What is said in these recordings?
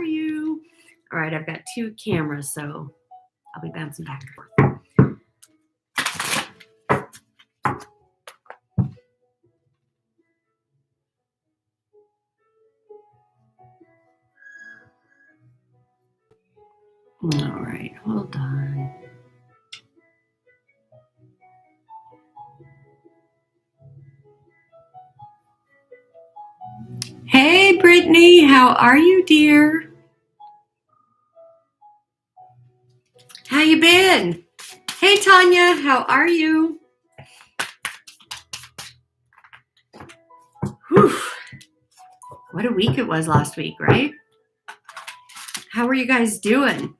you? All right, I've got two cameras, so I'll be bouncing back and forth. All right, hold on. Hey, Brittany, how are you, dear? How you been? Hey, Tanya, how are you? Whew. What a week it was last week, right? How are you guys doing?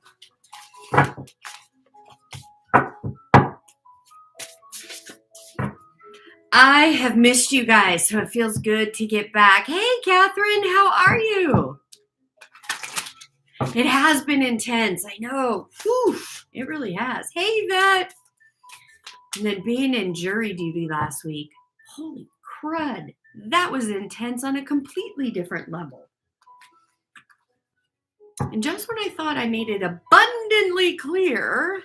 I have missed you guys, so it feels good to get back. Hey, Catherine, how are you? It has been intense. I know. Whew, it really has. Hey, Yvette. And then being in jury duty last week. Holy crud. That was intense on a completely different level. And just when I thought I made it abundantly clear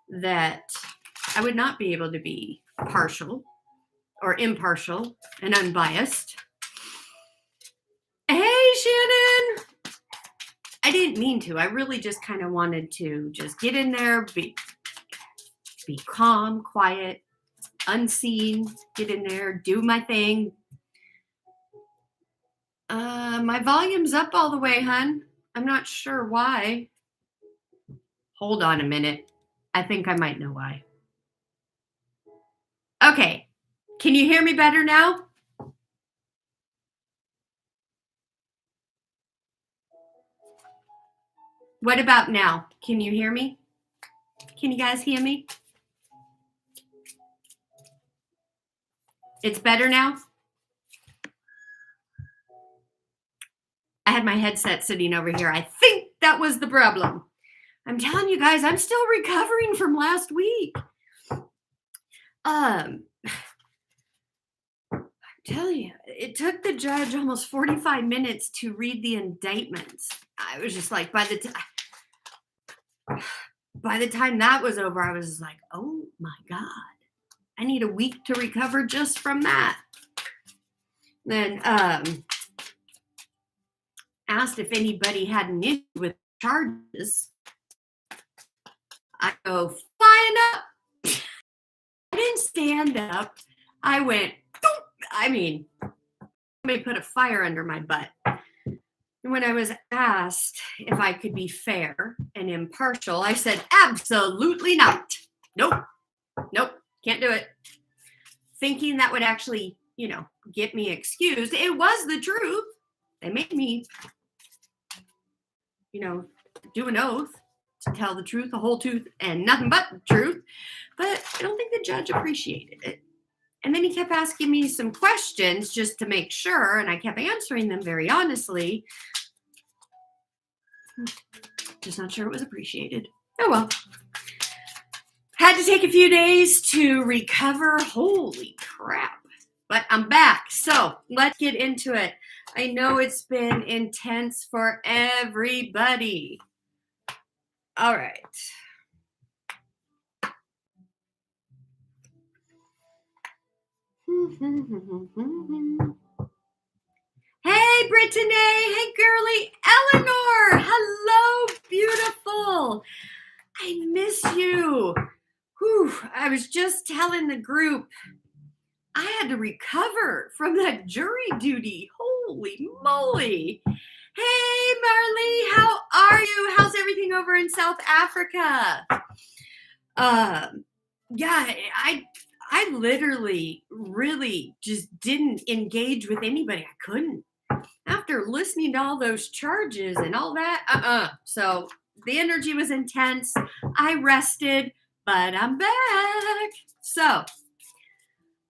that I would not be able to be partial or impartial and unbiased. Hey, Shannon. I didn't mean to. I really just kind of wanted to just get in there, be calm, quiet, unseen, get in there, do my thing. My volume's up all the way, hun. I'm not sure why. Hold on a minute. I think I might know why. Okay. Can you hear me better now? What about now? Can you hear me? Can you guys hear me? It's better now? I had my headset sitting over here. I think that was the problem. I'm telling you guys, I'm still recovering from last week. I'm telling you, it took the judge almost 45 minutes to read the indictments. I was just like, by the time that was over, I was just like, oh my God, I need a week to recover just from that. Then asked if anybody had an issue with charges. I go flying up. I didn't stand up. I went, somebody put a fire under my butt. And when I was asked if I could be fair and impartial, I said, absolutely not. Nope, can't do it. Thinking that would actually, get me excused. It was the truth. They made me, do an oath to tell the truth, the whole truth, and nothing but the truth. But I don't think the judge appreciated it. And then he kept asking me some questions just to make sure, and I kept answering them very honestly. Just not sure it was appreciated. Oh well. Had to take a few days to recover. Holy crap. But I'm back. So let's get into it. I know it's been intense for everybody. All right. Hey, Brittany. Hey, girly. Eleanor. Hello, beautiful. I miss you. Whew. I was just telling the group I had to recover from that jury duty. Holy moly. Hey, Marley. How are you? How's everything over in South Africa? Yeah, I literally really just didn't engage with anybody. I couldn't. After listening to all those charges and all that, So the energy was intense. I rested, but I'm back. So,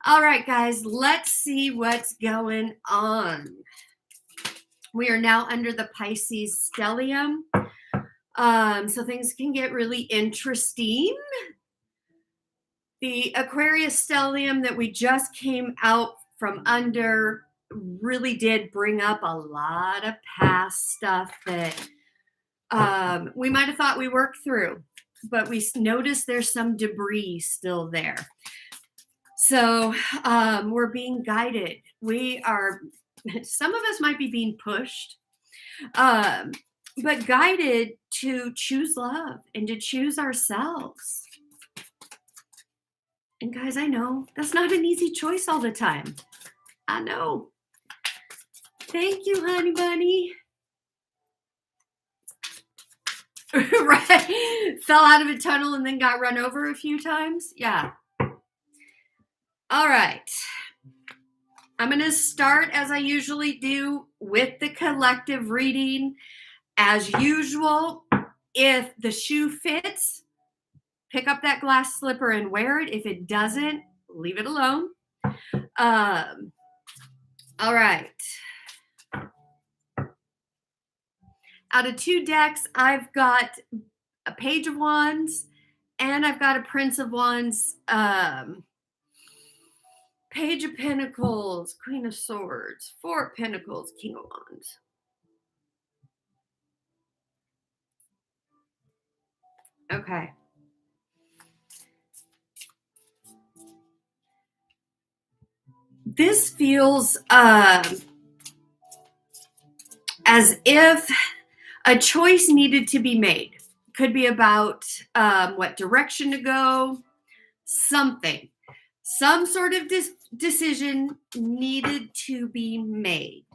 all right, guys, let's see what's going on. We are now under the Pisces stellium. So things can get really interesting. The Aquarius stellium that we just came out from under really did bring up a lot of past stuff that we might have thought we worked through, but we noticed there's some debris still there. So we're being guided. We are, some of us might be being pushed, but guided to choose love and to choose ourselves. And guys, I know that's not an easy choice all the time. I know. Thank you, honey bunny. Right. Fell out of a tunnel and then got run over a few times. Yeah. All right. I'm going to start as I usually do with the collective reading. As usual, if the shoe fits, pick up that glass slipper and wear it. If it doesn't, leave it alone. All right. Out of 2 decks, I've got a Page of Wands and I've got a Prince of Wands, Page of Pentacles, Queen of Swords, 4 of Pentacles, King of Wands. Okay. This feels as if a choice needed to be made. Could be about what direction to go, something. Some sort of decision needed to be made.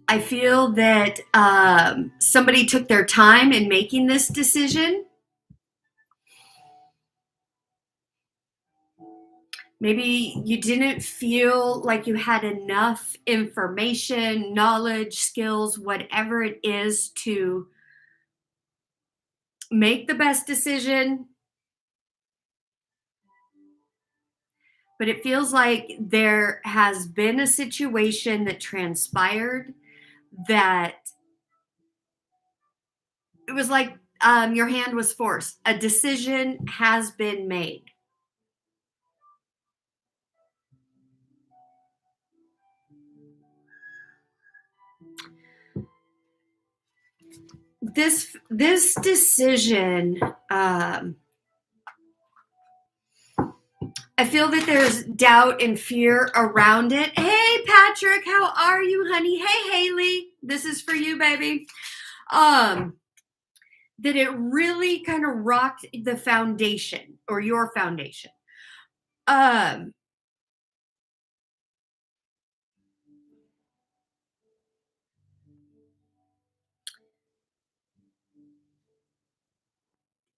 I feel that somebody took their time in making this decision. Maybe you didn't feel like you had enough information, knowledge, skills, whatever it is to make the best decision. But it feels like there has been a situation that transpired that it was like your hand was forced. A decision has been made. This decision, I feel that there's doubt and fear around it. Hey, Patrick, how are you, honey? Hey, Haley, this is for you, baby. That it really kind of rocked the foundation or your foundation.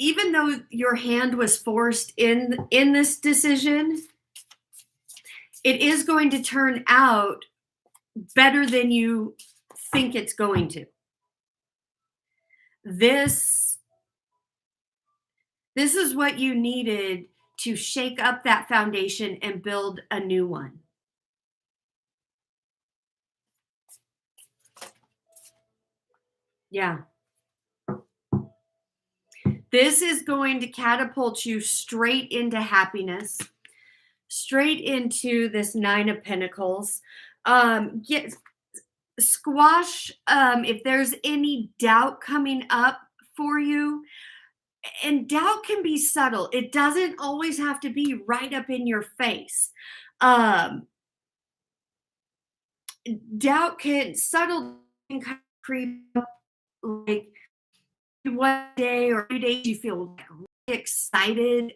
Even though your hand was forced in this decision, it is going to turn out better than you think it's going to. This is what you needed to shake up that foundation and build a new one. Yeah. This is going to catapult you straight into happiness, straight into this 9 of Pentacles. Squash if there's any doubt coming up for you. And doubt can be subtle. It doesn't always have to be right up in your face. Doubt can subtle and kind of creep up, like one day or 2 days you feel really excited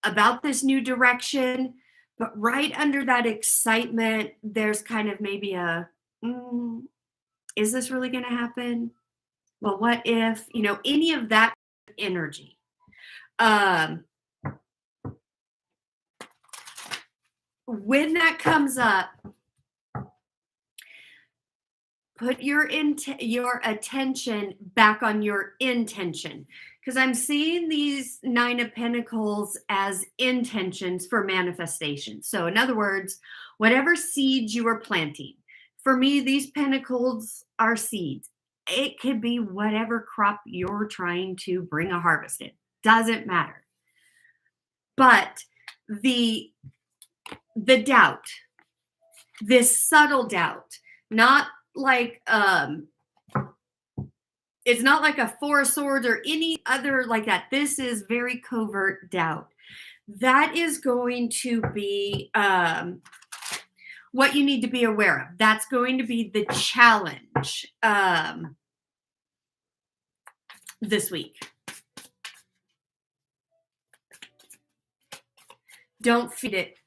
about this new direction, but right under that excitement, there's kind of maybe a, is this really going to happen? Well, what if, any of that energy. When that comes up, put your attention back on your intention, because I'm seeing these 9 of Pentacles as intentions for manifestation. So in other words, whatever seeds you are planting. For me, these pentacles are seeds. it could be whatever crop you're trying to bring a harvest in. Doesn't matter. But the doubt, this subtle doubt, not like it's not like a Four of Swords or any other like that. This is very covert doubt. That is going to be what you need to be aware of. That's going to be the challenge this week. Don't feed it,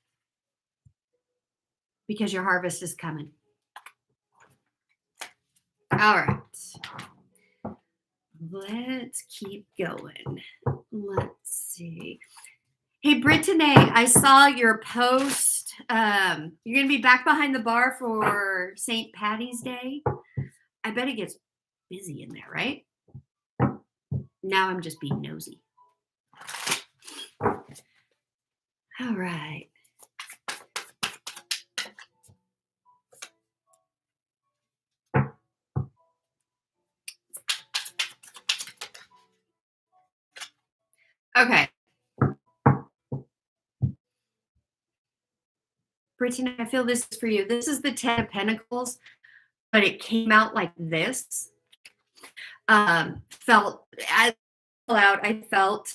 because your harvest is coming. All right. Let's keep going. Let's see. Hey, Brittany, I saw your post. You're going to be back behind the bar for St. Patty's Day. I bet it gets busy in there, right? Now I'm just being nosy. All right. Okay. Brittany, I feel this is for you. This is the 10 of Pentacles, but it came out like this. Felt as out. I felt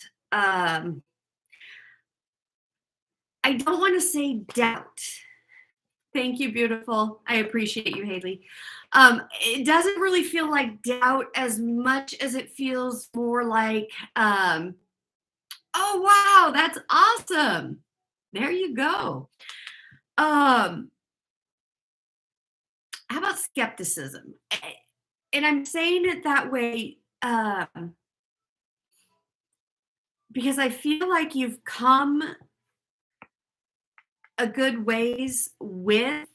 I don't want to say doubt. Thank you, beautiful. I appreciate you, Haley. It doesn't really feel like doubt as much as it feels more like, oh, wow, that's awesome. There you go. How about skepticism? And I'm saying it that way because I feel like you've come a good ways with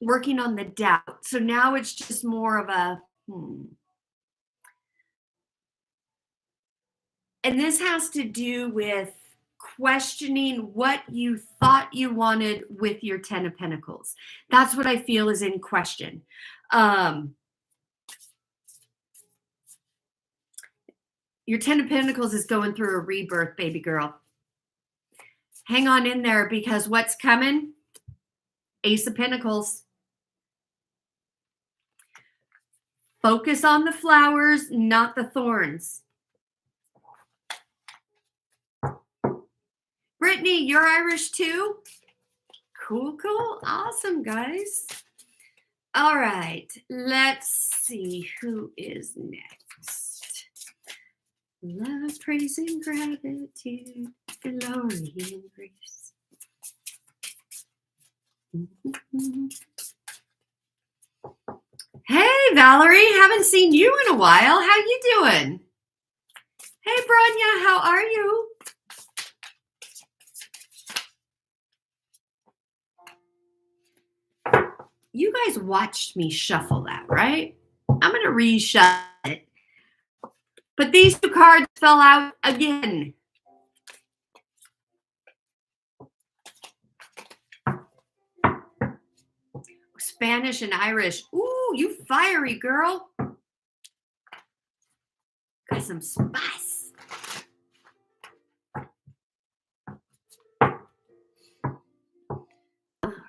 working on the doubt. So now it's just more of a And this has to do with questioning what you thought you wanted with your 10 of Pentacles. That's what I feel is in question. Your 10 of Pentacles is going through a rebirth, baby girl. Hang on in there, because what's coming? Ace of Pentacles. Focus on the flowers, not the thorns. Brittany, you're Irish too? Cool, cool. Awesome, guys. All right. Let's see who is next. Love, praise, and gratitude, glory, and grace. Hey, Valerie, haven't seen you in a while. How you doing? Hey, Branya, how are you? You guys watched me shuffle that, right? I'm going to reshuffle it. But these two cards fell out again. Spanish and Irish. Ooh, you fiery girl. Got some spice. All right.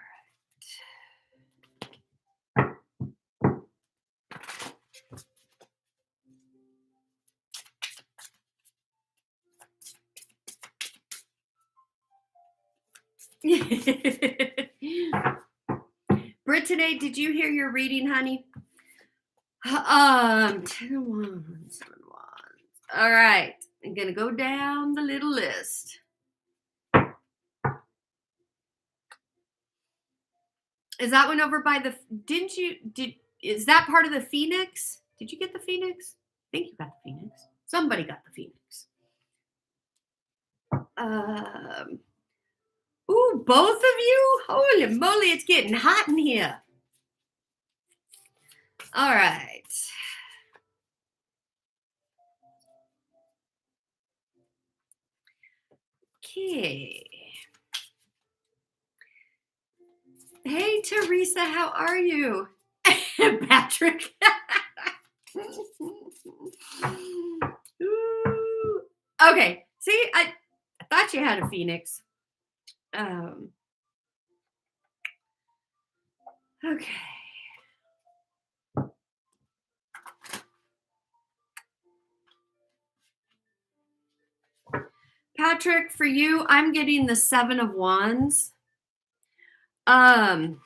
Brittany, did you hear your reading, honey? 10 of Wands. All right. I'm going to go down the little list. Is that one over by the, is that part of the Phoenix? Did you get the Phoenix? I think you got the Phoenix. Somebody got the Phoenix. Ooh, both of you? Holy moly, it's getting hot in here. All right. Okay. Hey, Teresa, how are you? Patrick. Ooh. Okay, see, I thought you had a phoenix. Um, okay. Patrick, for you, I'm getting the 7 of Wands. Um,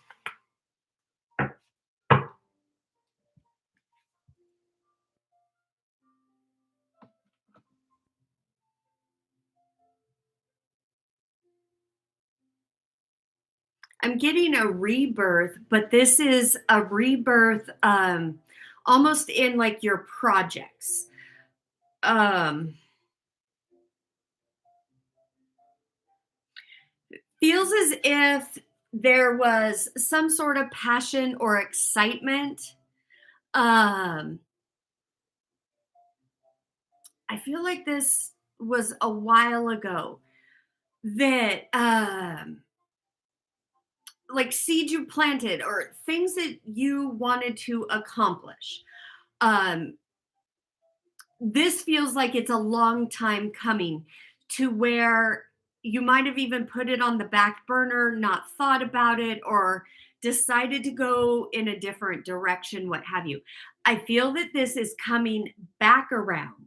I'm getting a rebirth, but this is a rebirth almost in like your projects. Um, feels as if there was some sort of passion or excitement. Um, I feel like this was a while ago that like seeds you planted or things that you wanted to accomplish. Um, this feels like it's a long time coming to where you might have even put it on the back burner, not thought about it, or decided to go in a different direction, what have you. I feel that this is coming back around.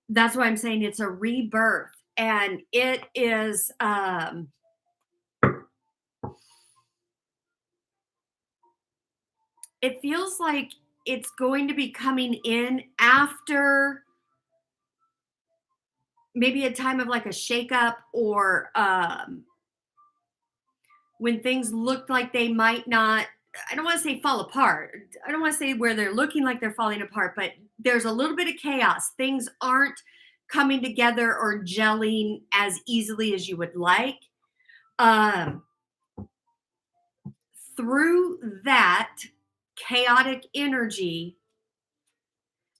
That's why I'm saying it's a rebirth. And it is, it feels like it's going to be coming in after maybe a time of like a shakeup or when things looked like they might not, I don't want to say fall apart. I don't want to say where they're looking like they're falling apart, but there's a little bit of chaos. Things aren't coming together or gelling as easily as you would like. Um, through that chaotic energy,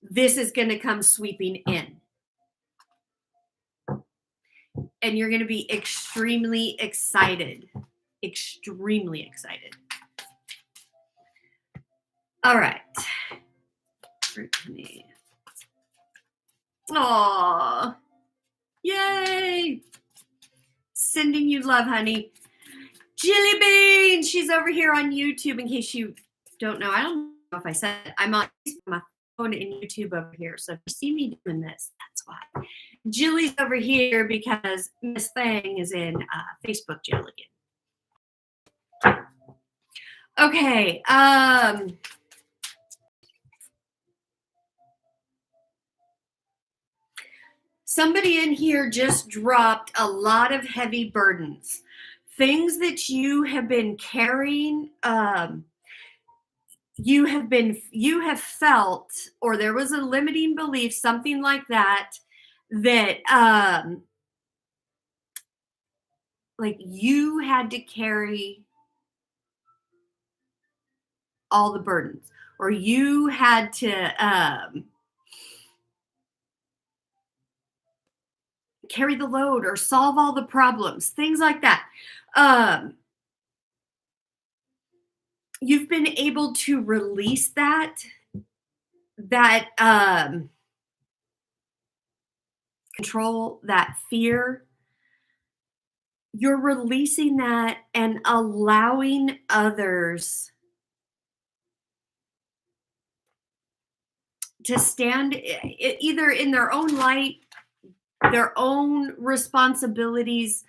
this is going to come sweeping in. And you're going to be extremely excited. Extremely excited. All right. Brittany. Aw. Yay. Sending you love, honey. Jilly Bean. She's over here on YouTube in case you don't know. I don't know if I said it. I'm on my phone and YouTube over here. So if you see me doing this, that's why. Jilly's over here because Miss Thang is in Facebook jail again. Okay. Somebody in here just dropped a lot of heavy burdens, things that you have been carrying. You have felt, or there was a limiting belief, something like that, that like you had to carry all the burdens, or you had to carry the load or solve all the problems, things like that. You've been able to release that control, that fear. You're releasing that and allowing others to stand either in their own light, their own responsibilities.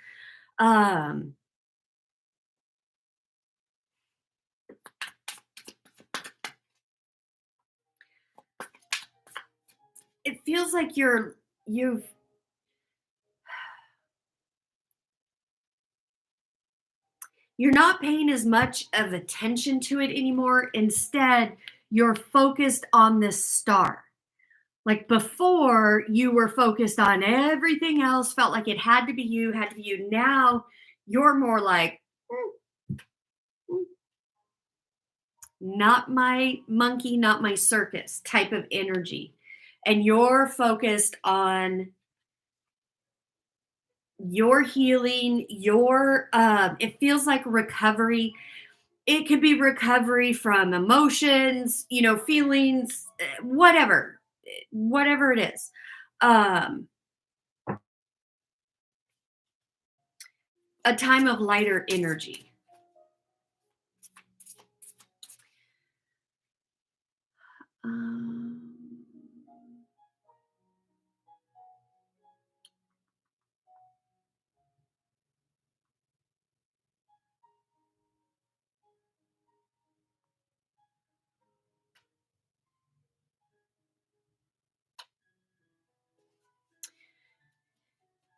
It feels like you're not paying as much of attention to it anymore. Instead, you're focused on this star. Like before, you were focused on everything else, felt like it had to be you, had to be you. Now you're more like, not my monkey, not my circus type of energy. And you're focused on your healing, your, it feels like recovery. It could be recovery from emotions, feelings, whatever it is. Um, a time of lighter energy. Um,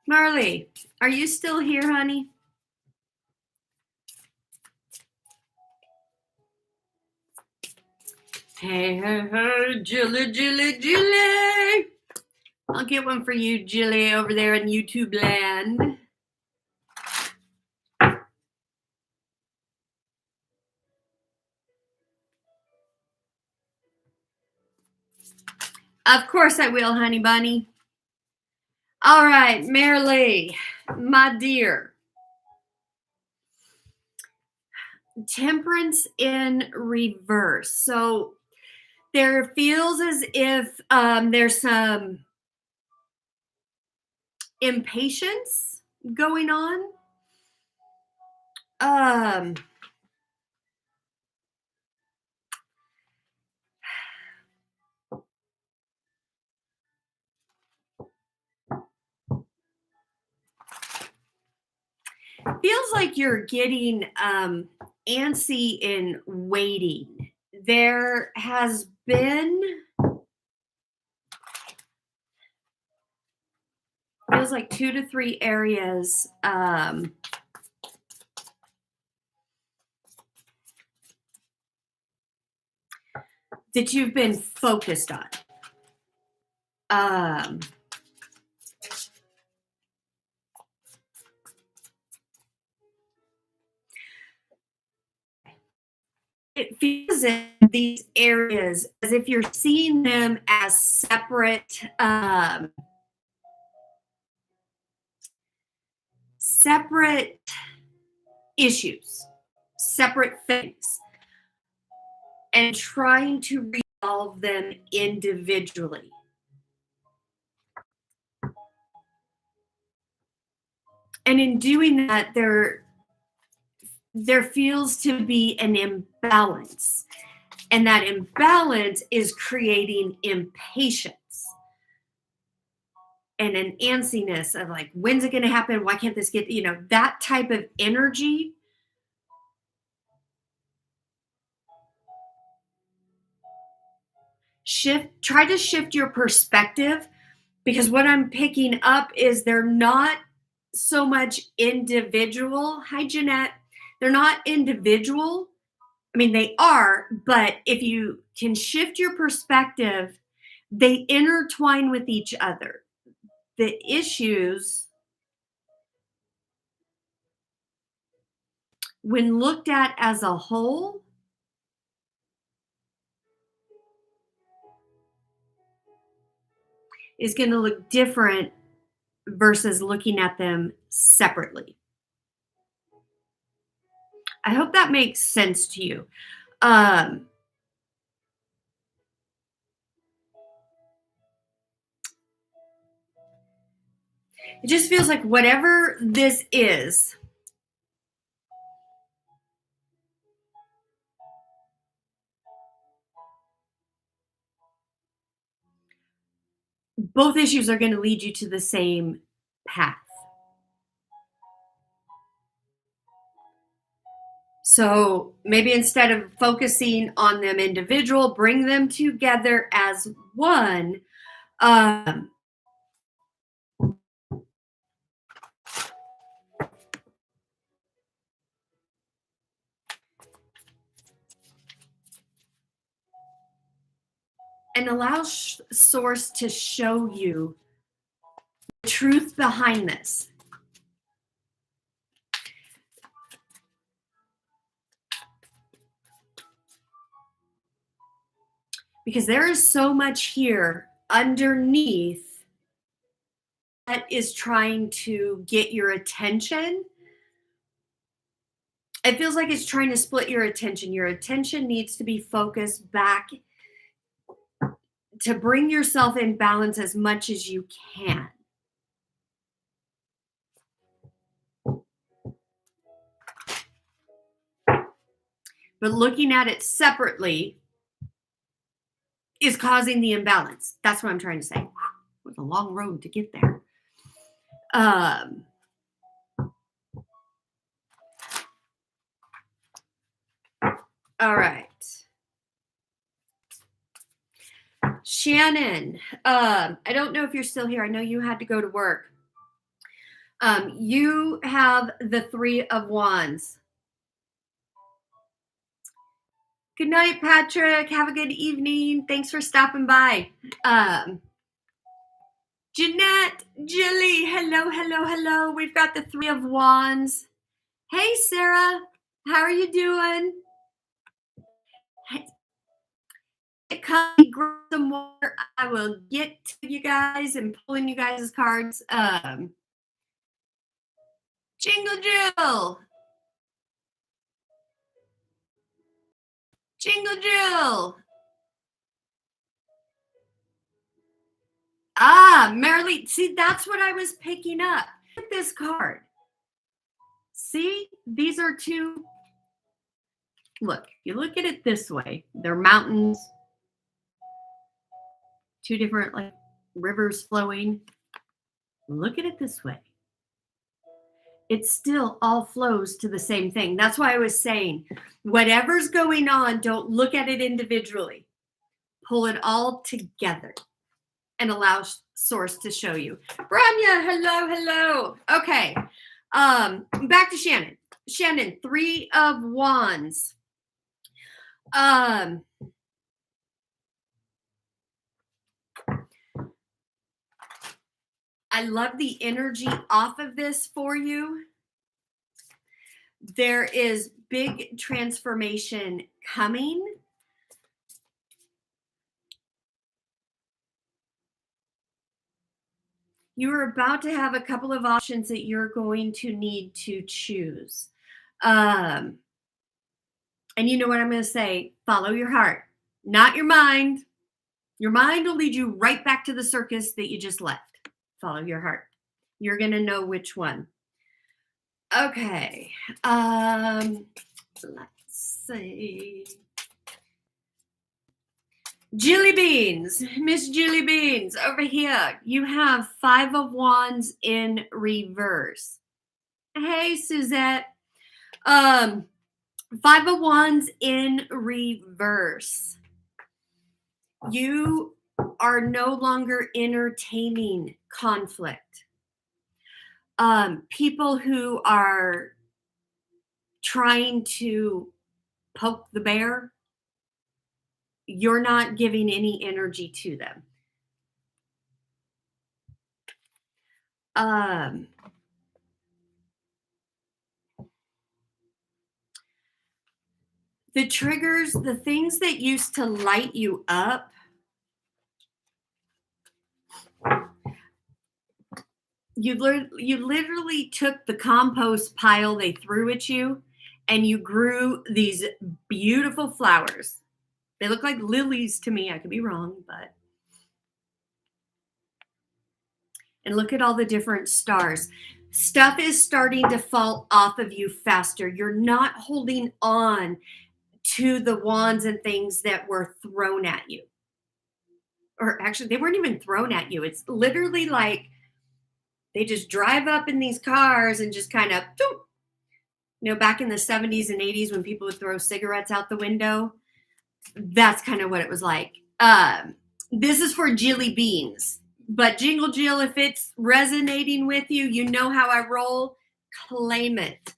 Marley, are you still here, honey? Hey, hey, hey, Jilly, Jilly, Jilly. I'll get one for you, Jilly, over there in YouTube land. Of course I will, honey bunny. All right, Marilee, my dear. Temperance in reverse. So there feels as if there's some impatience going on. Feels like you're getting antsy in waiting. There has been, feels like 2 to 3 areas that you've been focused on. It feels in these areas as if you're seeing them as separate issues, separate things, and trying to resolve them individually. And in doing that, there feels to be an imbalance. And that imbalance is creating impatience and an antsiness of like, when's it going to happen? Why can't this get, that type of energy. Try to shift your perspective, because what I'm picking up is they're not so much individual. Hi, Jeanette. They're not individual. I mean, they are, but if you can shift your perspective, they intertwine with each other. The issues, when looked at as a whole, is going to look different versus looking at them separately. I hope that makes sense to you. It just feels like whatever this is, both issues are going to lead you to the same path. So maybe instead of focusing on them individual, bring them together as one. And allow Source to show you the truth behind this. Because there is so much here underneath that is trying to get your attention It feels like it's trying to split your attention. Your attention needs to be focused back to bring yourself in balance as much as you can. But looking at it separately is causing the imbalance. That's what I'm trying to say. It was a long road to get there. All right. Shannon, I don't know if you're still here. I know you had to go to work. You have the Three of Wands. Good night, Patrick. Have a good evening. Thanks for stopping by. Jeanette, Jilly, hello, hello, hello. We've got the Three of Wands. Hey, Sarah, how are you doing? Come grab some water. I will get to you guys and pulling you guys' cards. Jingle Jill. Jingle Jill. Ah, Marilee. See, that's what I was picking up. Look at this card. See, these are two. Look, you look at it this way. They're mountains. Two different like rivers flowing. Look at it this way. It still all flows to the same thing. That's why I was saying, whatever's going on, don't look at it individually. Pull it all together and allow source to show you. Branya, hello, hello. Okay. Back to Shannon. Shannon, Three of Wands. I love the energy off of this for you. There is big transformation coming. You're about to have a couple of options that you're going to need to choose. And you know what I'm going to say? Follow your heart, not your mind. Your mind will lead you right back to the circus that you just left. Follow your heart. You're going to know which one. Okay. Let's see. Jilly Beans, Miss Jilly Beans, over here. You have Five of Wands in reverse. Hey, Suzette. Five of Wands in reverse. You are no longer entertaining conflict. People who are trying to poke the bear, you're not giving any energy to them. The triggers, the things that used to light you up, you literally took the compost pile they threw at you and you grew these beautiful flowers. They look like lilies to me. I could be wrong, but. And look at all the different stars. Stuff is starting to fall off of you faster. You're not holding on to the wands and things that were thrown at you. Or actually, they weren't even thrown at you. It's literally like they just drive up in these cars and just kind of, back in the 70s and 80s when people would throw cigarettes out the window, that's kind of what it was like. This is for Jilly Beans. But Jingle Jill, if it's resonating with you, you know how I roll, claim it.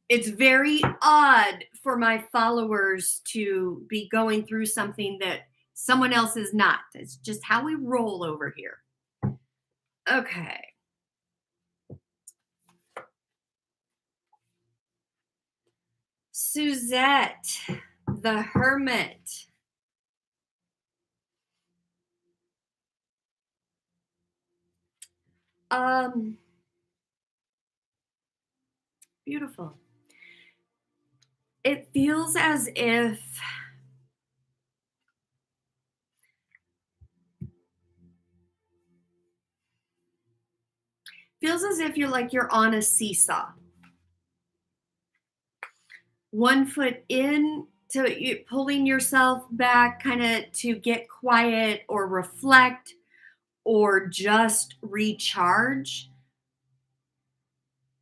It's very odd for my followers to be going through something that someone else is not. It's just how we roll over here. Okay. Suzette, the Hermit. Beautiful. It feels as if you're on a seesaw. One foot in to you pulling yourself back kind of to get quiet or reflect or just recharge.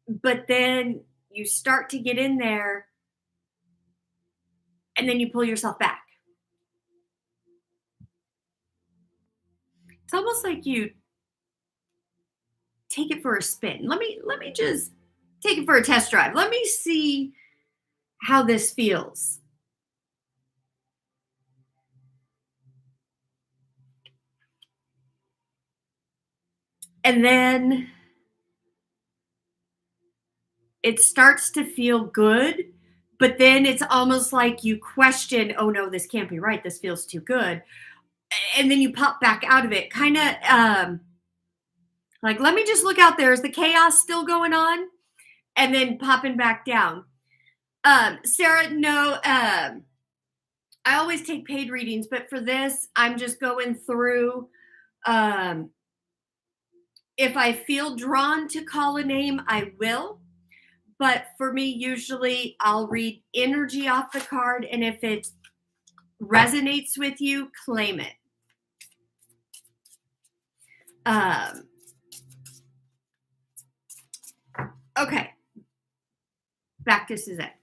But then you start to get in there and then you pull yourself back. It's almost like you take it for a spin. Let me just take it for a test drive. Let me see how this feels. And then it starts to feel good, but then it's almost like you question, oh no, this can't be right. This feels too good. And then you pop back out of it. Kind of like, let me just look out there. Is the chaos still going on? And then popping back down. Sarah, no, I always take paid readings, but for this, I'm just going through. Um, if I feel drawn to call a name, I will. But for me, usually I'll read energy off the card, and if it resonates with you, claim it. Um, okay, back to Suzette.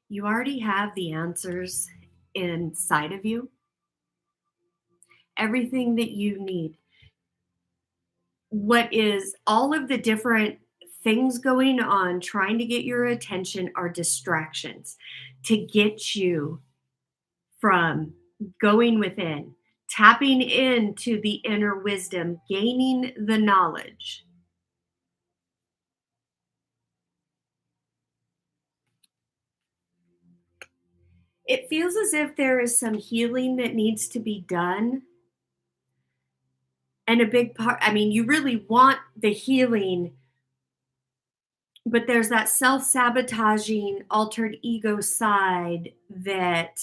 You already have the answers inside of you, everything that you need. What is all of the different things going on trying to get your attention are distractions to get you from going within, tapping into the inner wisdom, gaining the knowledge. It feels as if there is some healing that needs to be done. And a big part, I mean, you really want the healing, but there's that self sabotaging, altered ego side that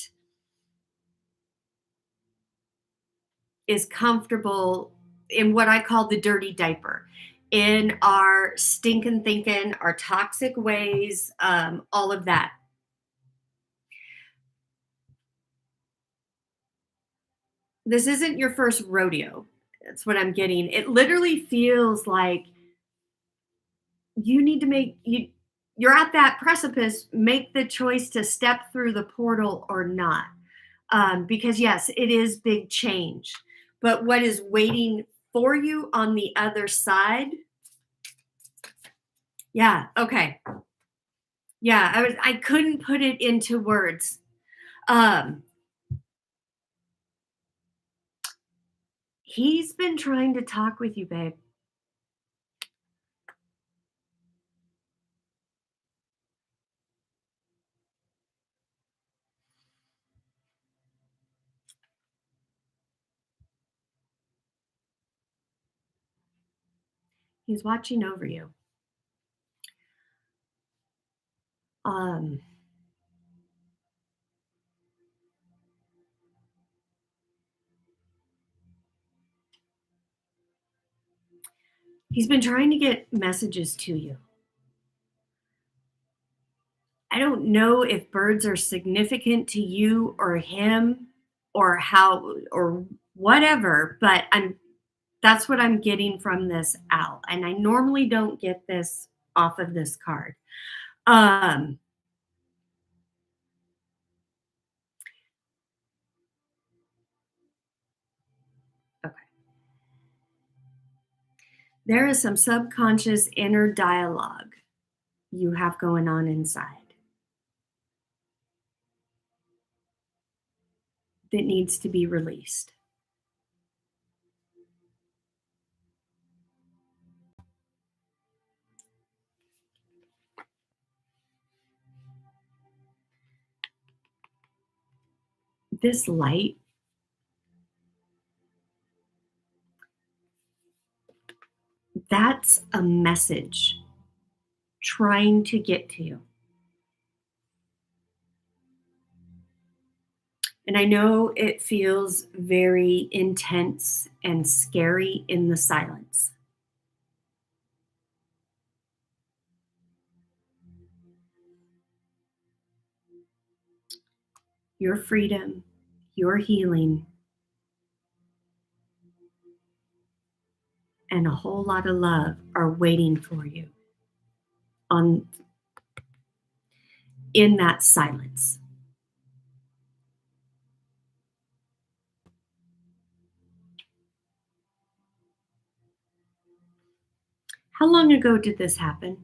is comfortable in what I call the dirty diaper, in our stinking thinking, our toxic ways, all of that. This isn't your first rodeo. That's what I'm getting. It literally feels like you need to you're at that precipice, make the choice to step through the portal or not. Because yes, it is big change. But what is waiting for you on the other side? Yeah, okay. Yeah, I couldn't put it into words. Um, he's been trying to talk with you, babe. He's watching over you. Um, he's been trying to get messages to you. I don't know if birds are significant to you or him or how or whatever, but that's what I'm getting from this owl. And I normally don't get this off of this card. Um, okay. There is some subconscious inner dialogue you have going on inside that needs to be released. This light, that's a message trying to get to you. And I know it feels very intense and scary in the silence. Your freedom, your healing, and a whole lot of love are waiting for you on in that silence. How long ago did this happen?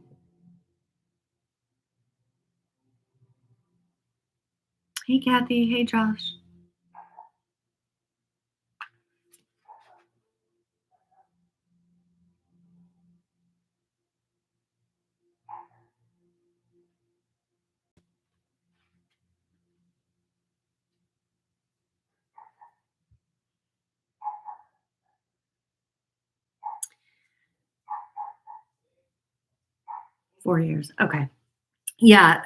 Hey, Kathy. Hey, Josh. $4 years. Okay. Yeah.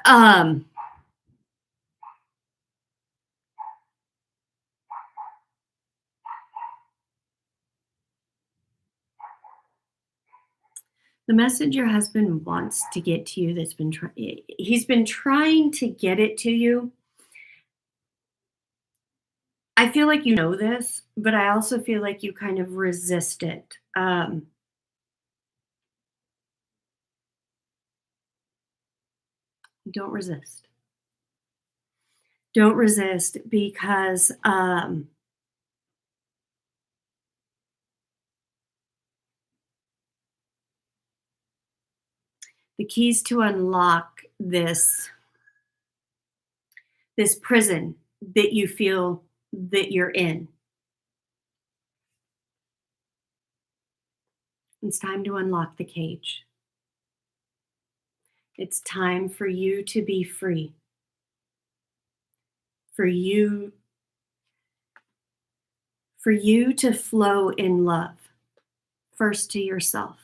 The message your husband wants to get to you that's been he's been trying to get it to you. I feel like you know this, but I also feel like you kind of resist it. Don't resist. Don't resist because the keys to unlock this prison that you feel that you're in. It's time to unlock the cage. It's time for you to be free. For you to flow in love first to yourself.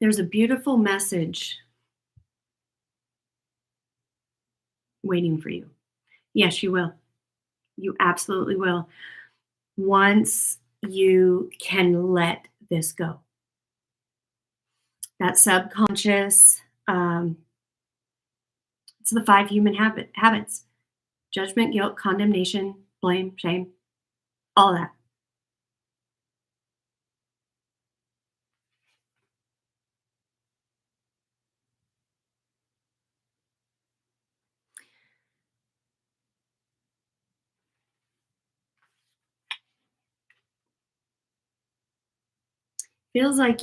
There's a beautiful message waiting for you. Yes, you will. You absolutely will. Once you can let this go. That subconscious, it's the 5 human habits: judgment, guilt, condemnation, blame, shame, all that. Feels like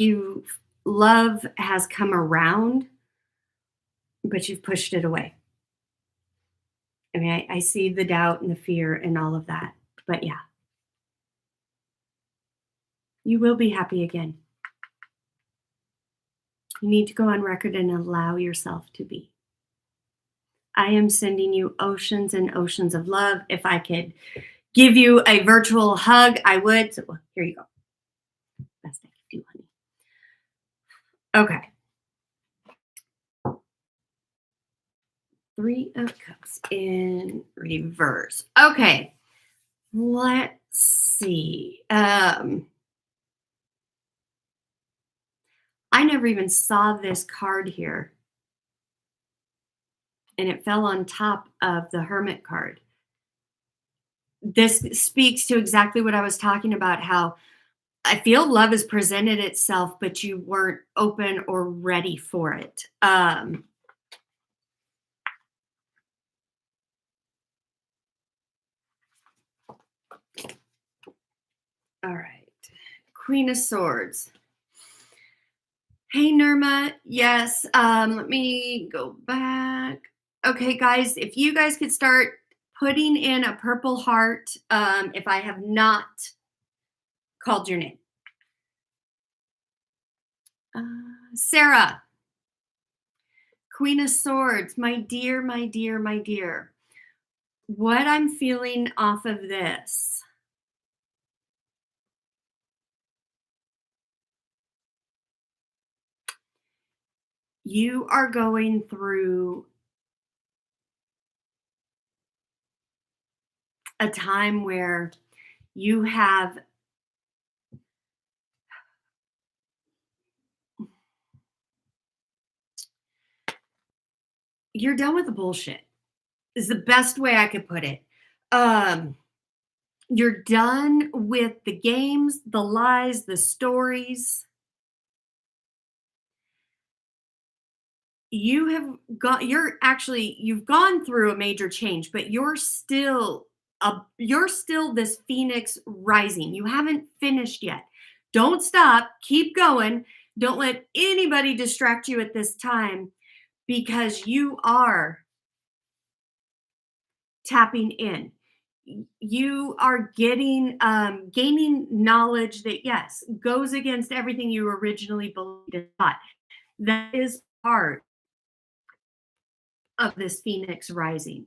love has come around, but you've pushed it away. I mean, I see the doubt and the fear and all of that. But yeah, you will be happy again. You need to go on record and allow yourself to be. I am sending you oceans and oceans of love. If I could give you a virtual hug, I would. So well, here you go. Best I can do, honey. Okay. 3 of Cups in reverse. Okay. Let's see. I never even saw this card here. And it fell on top of the Hermit card. This speaks to exactly what I was talking about, how I feel love has presented itself, but you weren't open or ready for it. All right. Queen of Swords. Hey, Nirma. Yes. Let me go back. Okay, guys, if you guys could start putting in a purple heart if I have not called your name. Sarah, Queen of Swords, my dear, my dear, my dear. What I'm feeling off of this. You are going through a time where you have you're done with the bullshit is the best way I could put it. You're done with the games, the lies, the stories. You've gone through a major change, but you're still this phoenix rising. You haven't finished yet. Don't stop, keep going. Don't let anybody distract you at this time because you are tapping in. You are gaining knowledge that yes goes against everything you originally believed and thought. That is part of this phoenix rising.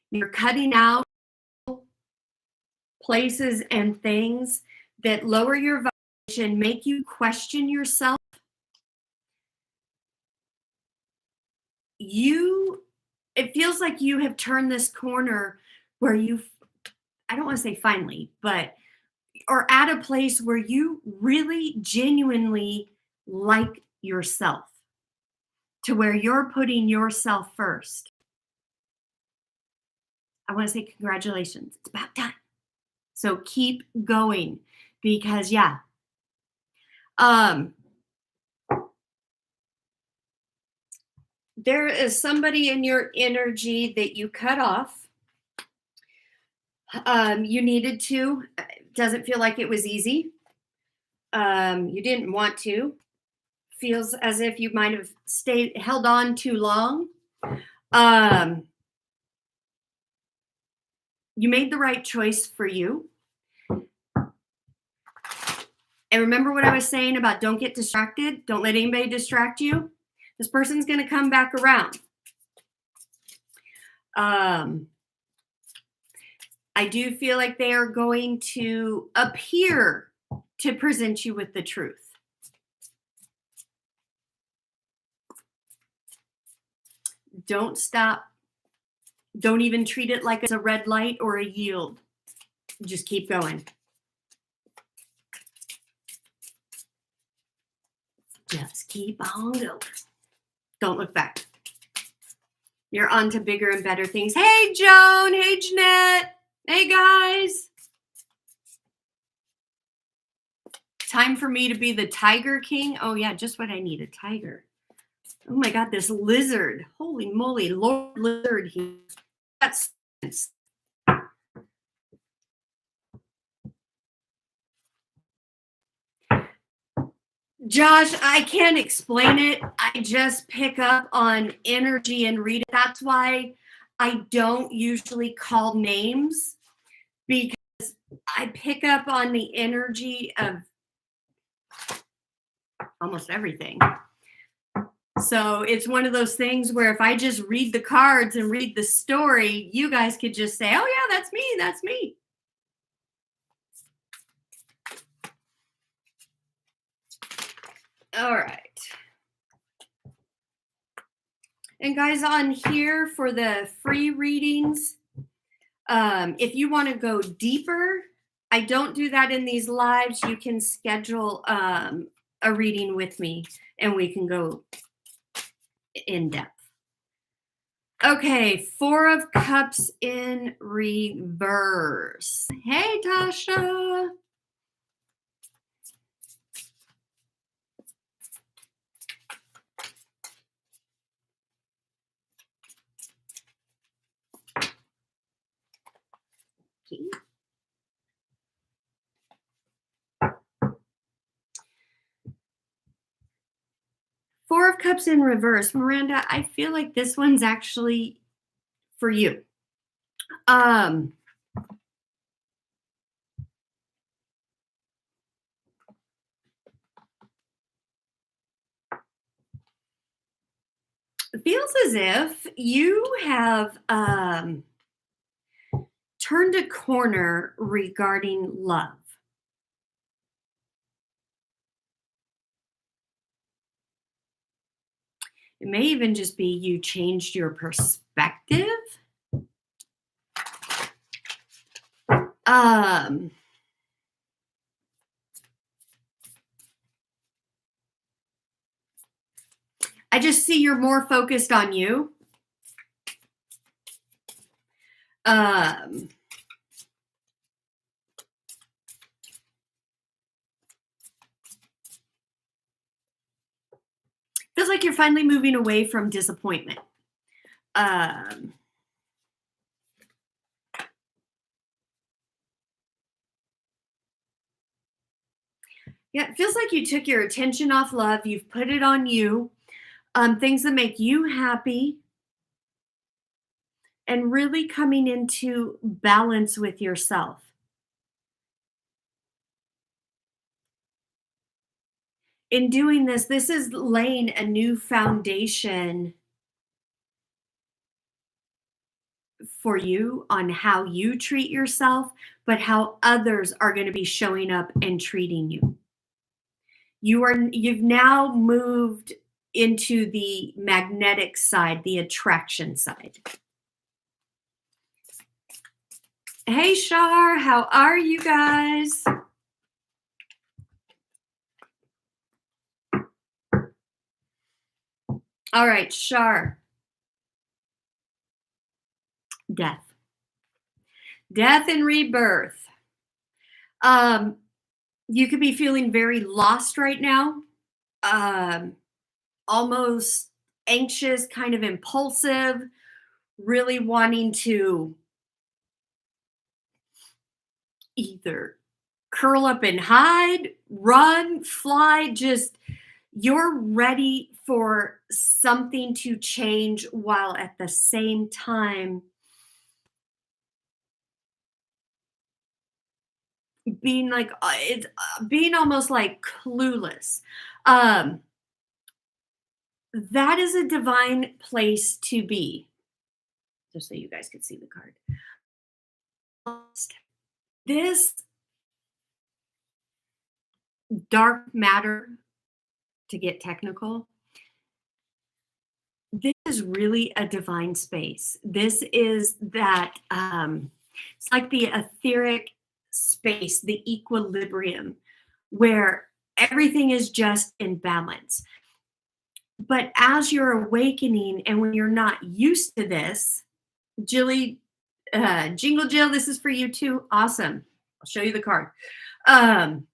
You're cutting out places and things that lower your vibration, make you question yourself. It feels like you have turned this corner where I don't want to say finally, but or at a place where you really genuinely like yourself to where you're putting yourself first. I want to say congratulations. It's about time. So keep going because yeah. There is somebody in your energy that you cut off. You needed to. Doesn't feel like it was easy. You didn't want to. Feels as if you might have held on too long. You made the right choice for you. And remember what I was saying about don't get distracted. Don't let anybody distract you. This person's going to come back around. I do feel like they are going to appear to present you with the truth. Don't stop. Don't even treat it like it's a red light or a yield. Just keep going. Just keep on going. Don't look back. You're on to bigger and better things. Hey, Joan. Hey, Jeanette. Hey, guys. Time for me to be the Tiger King. Oh, yeah, just what I need, a tiger. Oh, my God, this lizard. Holy moly, Lord Lizard. That's Josh, I can't explain it. I just pick up on energy and read it. That's why I don't usually call names because I pick up on the energy of almost everything. So it's one of those things where if I just read the cards and read the story, you guys could just say, oh, yeah, that's me. That's me. All right. And guys, on here for the free readings, if you want to go deeper, I don't do that in these lives. You can schedule a reading with me and we can go in depth. Okay, 4 of Cups in reverse. Hey, Tasha. Okay. Four of Cups in reverse. Miranda, I feel like this one's actually for you. Um, it feels as if you have turned a corner regarding love. It may even just be you changed your perspective. Um, I just see you're more focused on you. Um, feels like you're finally moving away from disappointment. Um, yeah, it feels like you took your attention off love. You've put it on you. Things that make you happy, and really coming into balance with yourself. In doing this, this is laying a new foundation for you on how you treat yourself, but how others are going to be showing up and treating you. You've now moved into the magnetic side, the attraction side. Hey Shar, how are you guys? All right, Shar. Death. Death and rebirth. Um, you could be feeling very lost right now. Um, almost anxious, kind of impulsive, really wanting to either curl up and hide, run, fly, just you're ready for something to change while at the same time being like it's being almost like clueless. Um that is a divine place to be. Just so you guys could see the card. This dark matter, to get technical, this is really a divine space. This is that it's like the etheric space, the equilibrium where everything is just in balance. But as you're awakening and when you're not used to this, Jilly, Jingle Jill, this is for you too. Awesome. I'll show you the card. Um,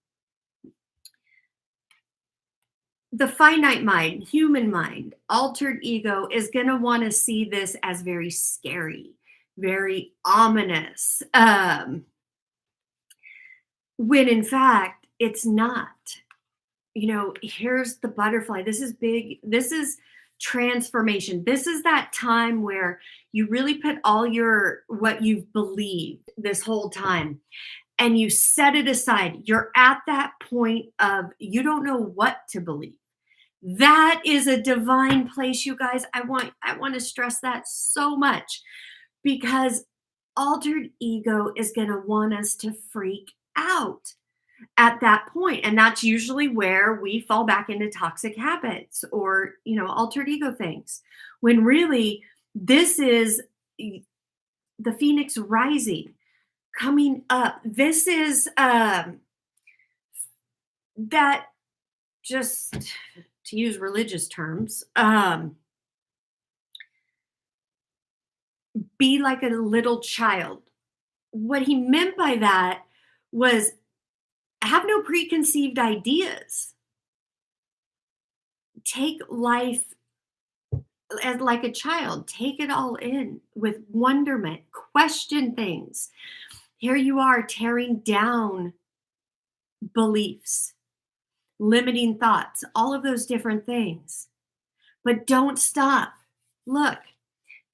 the finite mind, human mind, altered ego is going to want to see this as very scary, very ominous, when in fact it's not. You know, here's the butterfly. This is big. This is transformation. This is that time where you really put all your what you've believed this whole time and you set it aside. You're at that point of you don't know what to believe. That is a divine place, you guys. I want to stress that so much because altered ego is going to want us to freak out at that point, and that's usually where we fall back into toxic habits or, altered ego things. When really this is the phoenix rising, coming up. This is that, just to use religious terms, be like a little child. What he meant by that was have no preconceived ideas. Take life as like a child. Take it all in with wonderment. Question things. Here you are tearing down beliefs, limiting thoughts, all of those different things. But don't stop. Look,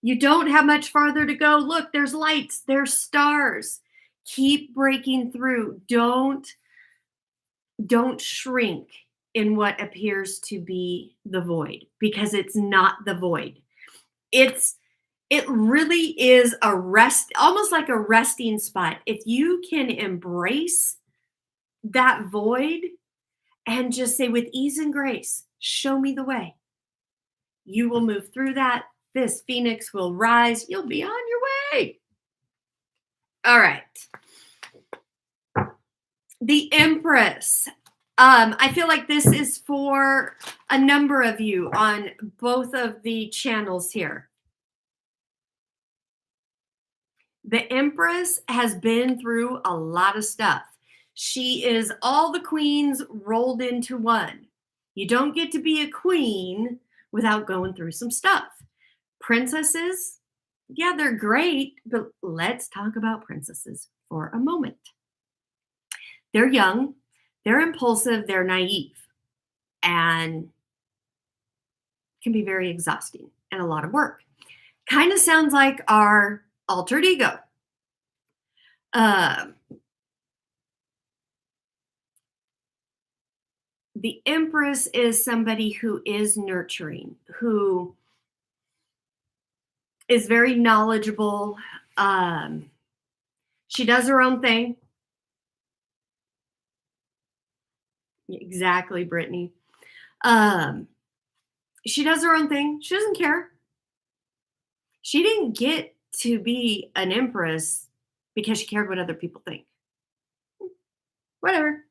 You don't have much farther to go. Look, there's lights, there's stars. Keep breaking through. Don't shrink in what appears to be the void, because it's not the void. It really is a rest, almost like a resting spot. If you can embrace that void and just say with ease and grace, show me the way. You will move through that. This phoenix will rise. You'll be on your way. All right. The Empress. I feel like this is for a number of you on both of the channels here. The Empress has been through a lot of stuff. She is all the queens rolled into one. You don't get to be a queen without going through some stuff. Princesses, yeah, they're great, but let's talk about princesses for a moment. They're young, they're impulsive, they're naive, and can be very exhausting and a lot of work. Kind of sounds like our altered ego. The Empress is somebody who is nurturing, who is very knowledgeable. She does her own thing. Exactly, Brittany. She does her own thing. She doesn't care. She didn't get to be an empress because she cared what other people think. Whatever.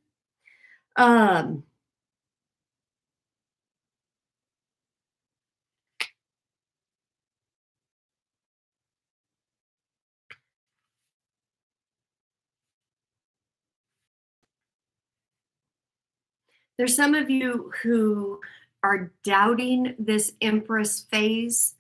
There's some of you who are doubting this empress phase.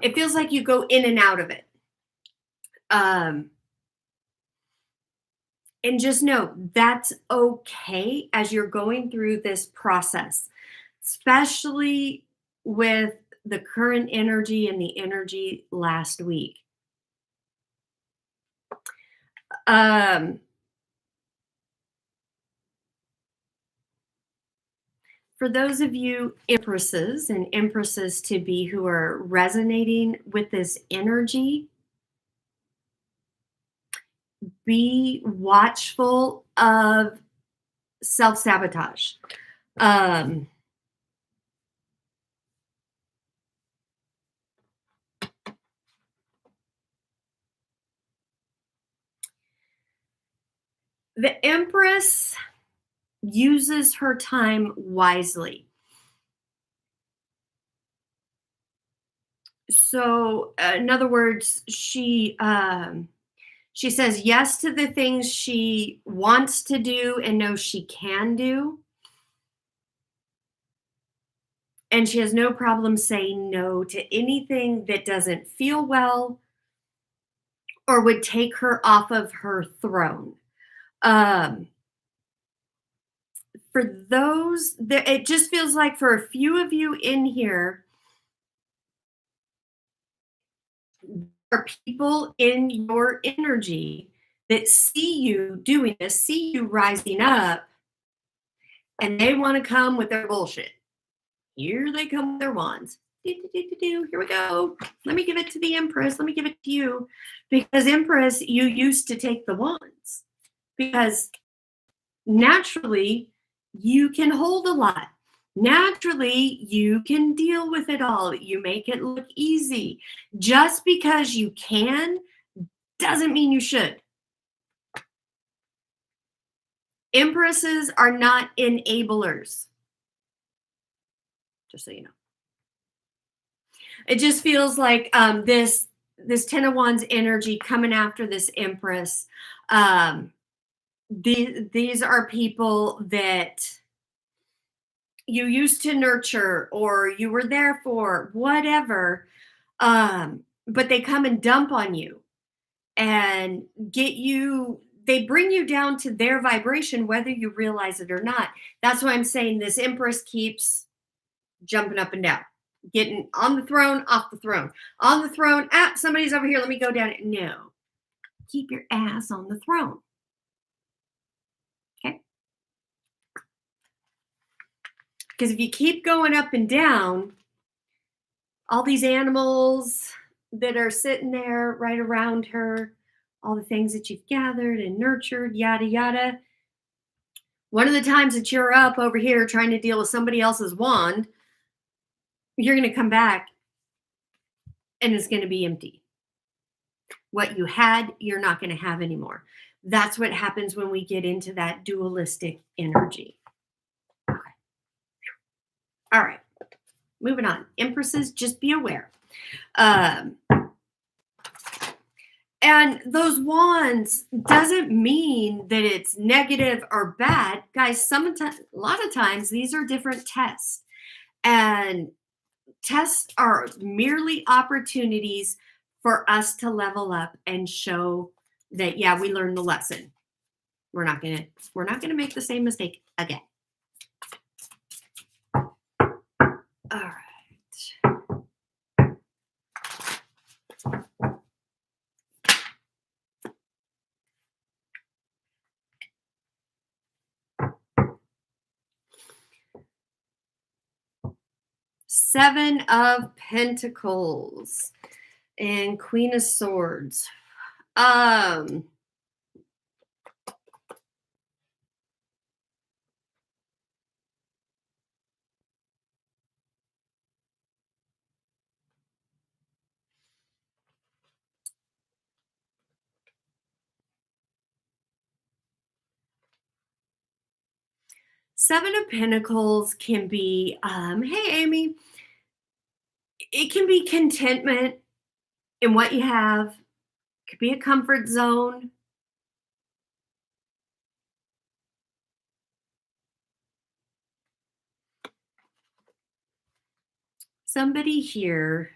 It feels like you go in and out of it. And just know that's okay as you're going through this process, especially with the current energy and the energy last week. For those of you empresses and empresses to be who are resonating with this energy, be watchful of self-sabotage. The Empress uses her time wisely. So, in other words, she says yes to the things she wants to do and knows she can do. And she has no problem saying no to anything that doesn't feel well or would take her off of her throne. For those that it just feels like for a few of you in here, there are people in your energy that see you doing this, see you rising up, and they want to come with their bullshit. Here they come with their wands. Here we go. Let me give it to the Empress. Let me give it to you. Because Empress, you used to take the wands. Because naturally, you can hold a lot. Naturally, you can deal with it all. You make it look easy. Just because you can doesn't mean you should. Empresses are not enablers. Just so you know. It just feels like this Ten of Wands energy coming after this Empress. These are people that you used to nurture or you were there for, whatever. But they come and dump on you and get you, they bring you down to their vibration, whether you realize it or not. That's why I'm saying this Empress keeps jumping up and down, getting on the throne, off the throne, on the throne. Ah, somebody's over here. Let me go down. No, keep your ass on the throne. Okay. Because if you keep going up and down, all these animals that are sitting there right around her, all the things that you've gathered and nurtured, yada, yada. One of the times that you're up over here trying to deal with somebody else's wand, you're going to come back and it's going to be empty. What you had, you're not going to have anymore. That's what happens when we get into that dualistic energy. Okay. All right. Moving on. Empresses, just be aware. And those wands doesn't mean that it's negative or bad. Guys, sometimes, a lot of times, these are different tests. And tests are merely opportunities for us to level up and show that, yeah, we learned the lesson. We're not gonna make the same mistake again. All right. Seven of Pentacles and Queen of Swords. Seven of Pentacles can be, hey, Amy, it can be contentment in what you have. It could be a comfort zone. Somebody here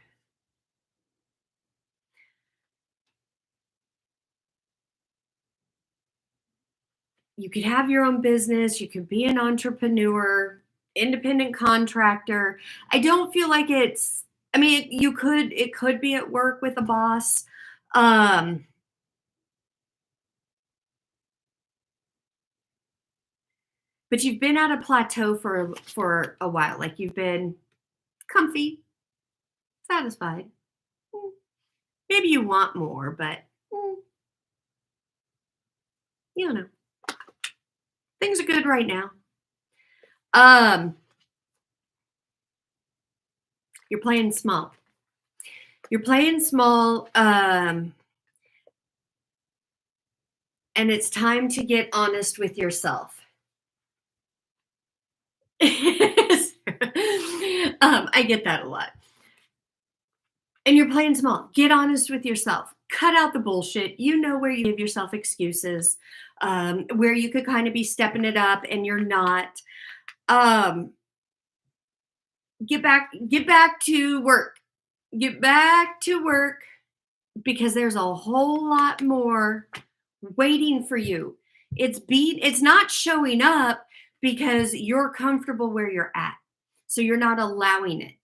you could have your own business, you could be an entrepreneur, independent contractor. I don't feel like it's, I mean, it could be at work with a boss. But you've been at a plateau for a while. Like you've been comfy, satisfied. Maybe you want more, but you don't know. Things are good right now. You're playing small. You're playing small, and it's time to get honest with yourself. I get that a lot. And you're playing small. Get honest with yourself. Cut out the bullshit. You know where you give yourself excuses, where you could kind of be stepping it up and you're not. Get back to work. Get back to work because there's a whole lot more waiting for you. It's not showing up because you're comfortable where you're at. So you're not allowing it.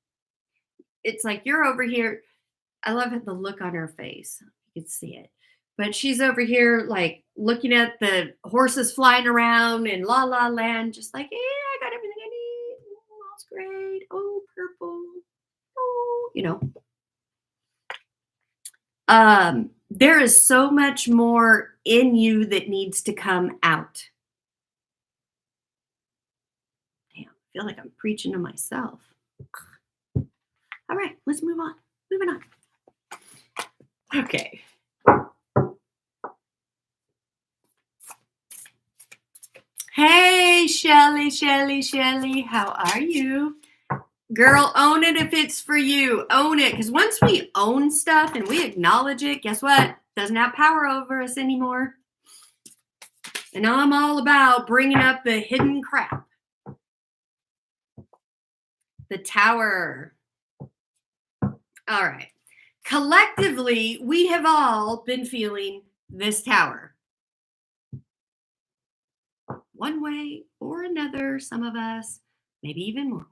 It's like you're over here. I love the look on her face. You can see it. But she's over here like looking at the horses flying around in La La Land, just like, yeah, I got everything I need. Oh, that's great. Oh, purple. Oh, you know. There is so much more in you that needs to come out. Damn, I feel like I'm preaching to myself. All right, let's move on. Moving on. Okay. Hey, Shelly, how are you? Girl, own it if it's for you. Own it. Because once we own stuff and we acknowledge it, guess what? Doesn't have power over us anymore. And I'm all about bringing up the hidden crap. The Tower. All right. Collectively, we have all been feeling this Tower. One way or another, some of us, maybe even more ways.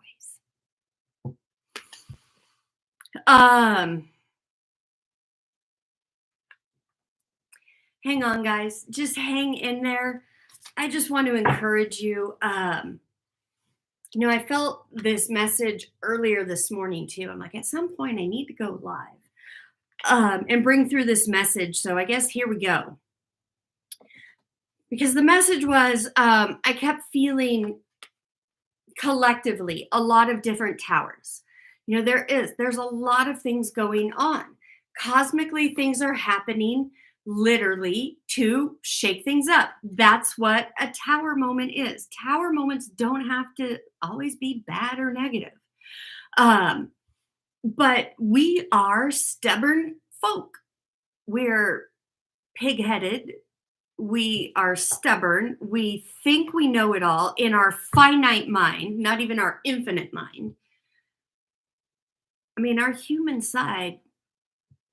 Hang on, guys. Just hang in there. I just want to encourage you. I felt this message earlier this morning too. I'm like, at some point, I need to go live and bring through this message. So I guess here we go. Because the message was, I kept feeling collectively a lot of different towers. There's a lot of things going on. Cosmically, things are happening literally to shake things up. That's what a tower moment is. Tower moments don't have to always be bad or negative. But we are stubborn folk. We're pig-headed. We are stubborn. We think we know it all in our finite mind, not even our infinite mind. I mean, our human side,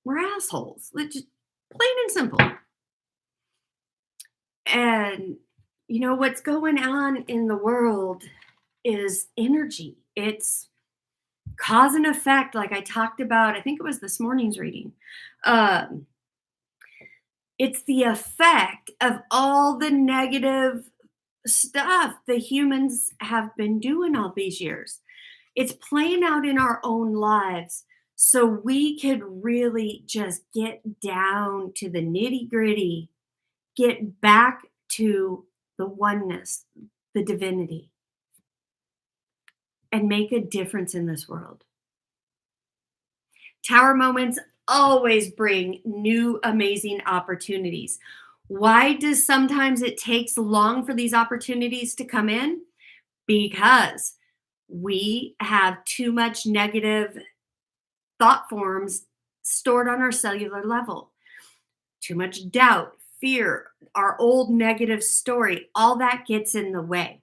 we're assholes. Let's just plain and simple. And what's going on in the world is energy. It's cause and effect, like I talked about. I think it was this morning's reading. It's the effect of all the negative stuff the humans have been doing all these years. It's playing out in our own lives so we could really just get down to the nitty gritty, get back to the oneness, the divinity, and make a difference in this world. Tower moments always bring new amazing opportunities. Why does sometimes it takes long for these opportunities to come in? Because we have too much negative thought forms stored on our cellular level. Too much doubt, fear, our old negative story, all that gets in the way.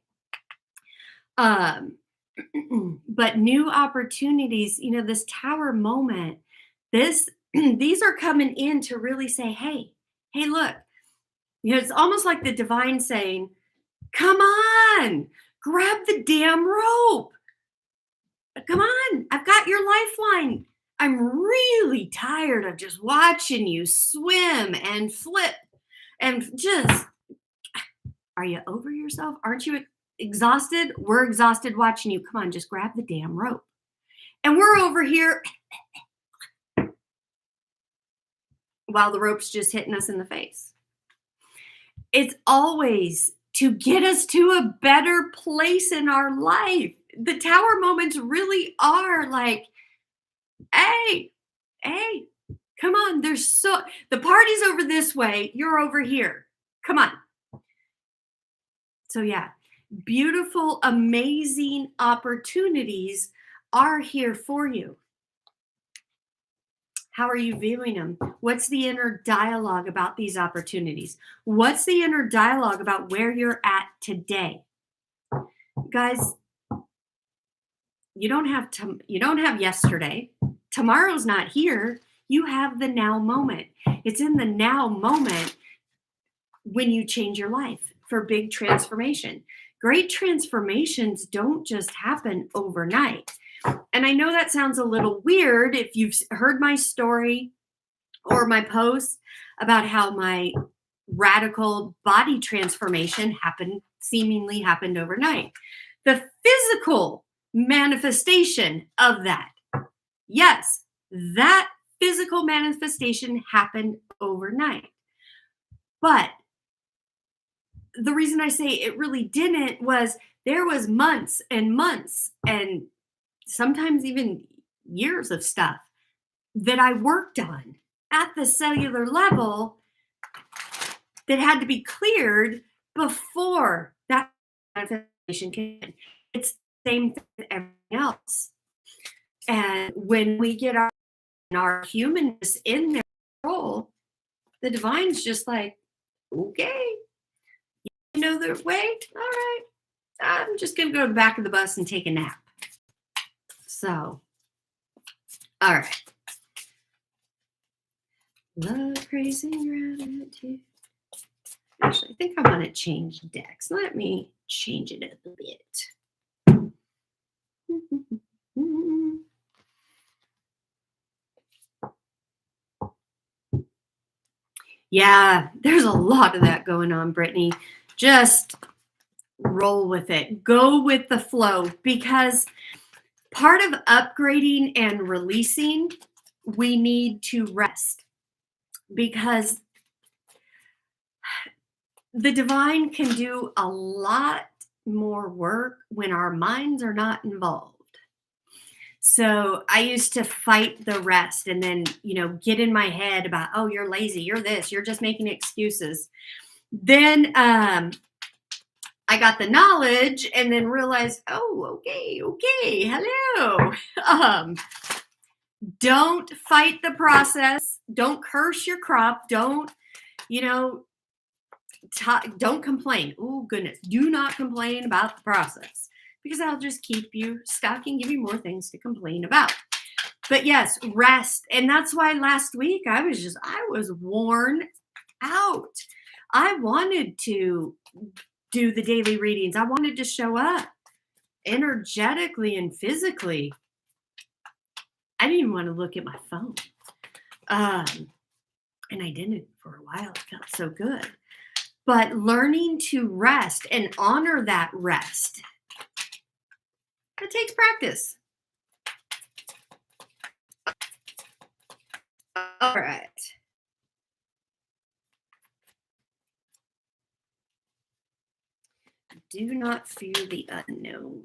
But new opportunities, this tower moment, these are coming in to really say, hey, look, it's almost like the divine saying, come on, grab the damn rope. Come on, I've got your lifeline. I'm really tired of just watching you swim and flip and just, are you over yourself? Aren't you exhausted? We're exhausted watching you. Come on, just grab the damn rope. And we're over here while the rope's just hitting us in the face. It's always to get us to a better place in our life. The tower moments really are like, hey, come on. The party's over this way. You're over here. Come on. So yeah, beautiful, amazing opportunities are here for you. How are you viewing them? What's the inner dialogue about these opportunities? What's the inner dialogue about where you're at today? Guys, you don't have yesterday. Tomorrow's not here. You have the now moment. It's in the now moment when you change your life for big transformation. Great transformations don't just happen overnight. And I know that sounds a little weird if you've heard my story or my post about how my radical body transformation seemingly happened overnight. The physical manifestation of that, yes, that physical manifestation happened overnight. But the reason I say it really didn't was there was months and months and sometimes even years of stuff that I worked on at the cellular level that had to be cleared before that manifestation came in. It's the same thing with everything else. And when we get our humanness in their role, the divine's just like, okay, go the way? All right. I'm just going to go to the back of the bus and take a nap. So, all right. Love, crazy gratitude. Actually, I think I want to change decks. Let me change it a bit. Yeah, there's a lot of that going on, Brittany. Just roll with it. Go with the flow, because part of upgrading and releasing, we need to rest, because the divine can do a lot more work when our minds are not involved. So I used to fight the rest and then, get in my head about, oh, you're lazy, you're this, you're just making excuses. Then I got the knowledge and then realized, oh, okay, hello. Don't fight the process. Don't curse your crop. Don't, don't complain. Oh, goodness. Do not complain about the process, because that'll just keep you stuck and give you more things to complain about. But yes, rest. And that's why last week I was worn out. I wanted to do the daily readings. I wanted to show up energetically and physically. I didn't even want to look at my phone. And I didn't for a while. It felt so good. But learning to rest and honor that rest, it takes practice. All right. Do not fear the unknown.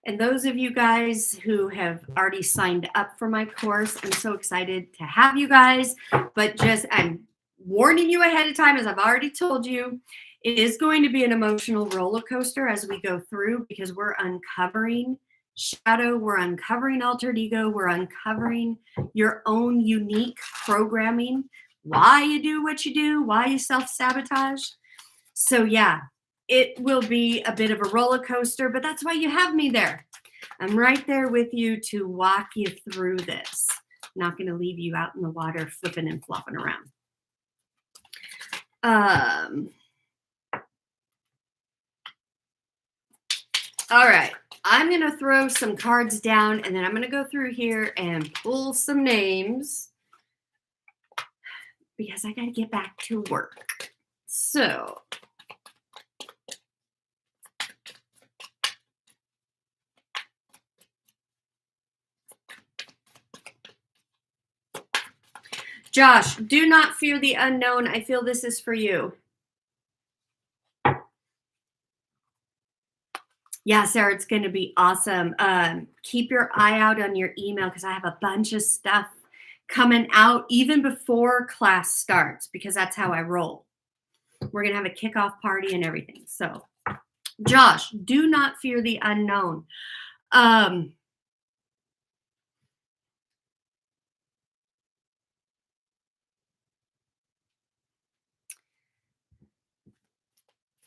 And those of you guys who have already signed up for my course, I'm so excited to have you guys. But I'm warning you ahead of time, as I've already told you, it is going to be an emotional roller coaster as we go through, because we're uncovering shadow, we're uncovering altered ego, we're uncovering your own unique programming, why you do what you do, why you self-sabotage. So yeah, it will be a bit of a roller coaster, but that's why you have me there. I'm right there with you to walk you through this. I'm not going to leave you out in the water flipping and flopping around. All right. I'm going to throw some cards down, and then I'm going to go through here and pull some names, because I got to get back to work. So, Josh, do not fear the unknown. I feel this is for you. Yeah, Sarah, it's going to be awesome. Keep your eye out on your email, because I have a bunch of stuff coming out even before class starts, because that's how I roll. We're going to have a kickoff party and everything. So, Josh, do not fear the unknown.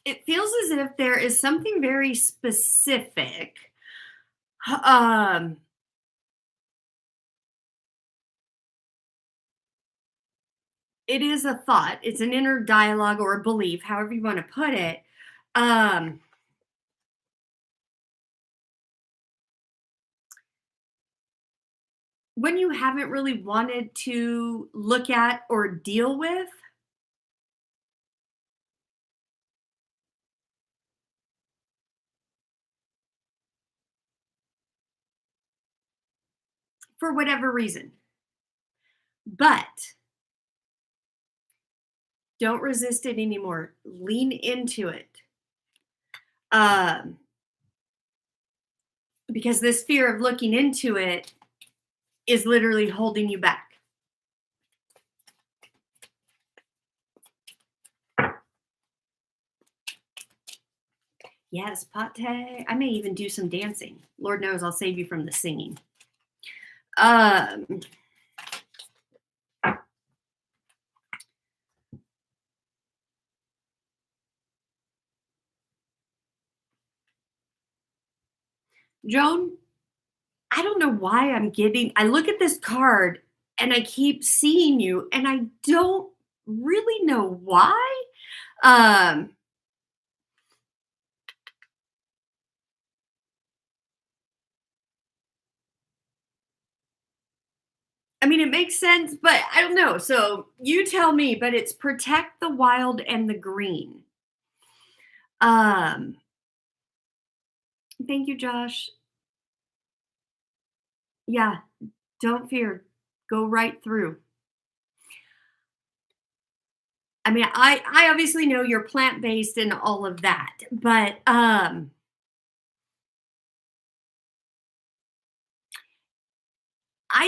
It feels as if there is something very specific. It is a thought. It's an inner dialogue or a belief, however you want to put it. When you haven't really wanted to look at or deal with, for whatever reason. But don't resist it anymore. Lean into it. Because this fear of looking into it is literally holding you back. Yes, pate. I may even do some dancing. Lord knows I'll save you from the singing. Joan, I don't know why I look at this card and I keep seeing you and I don't really know why. Um, I mean, it makes sense, but I don't know. So you tell me, but it's protect the wild and the green. Um, Thank you, Josh. Yeah, don't fear. Go right through. I mean, I obviously know you're plant-based and all of that, but I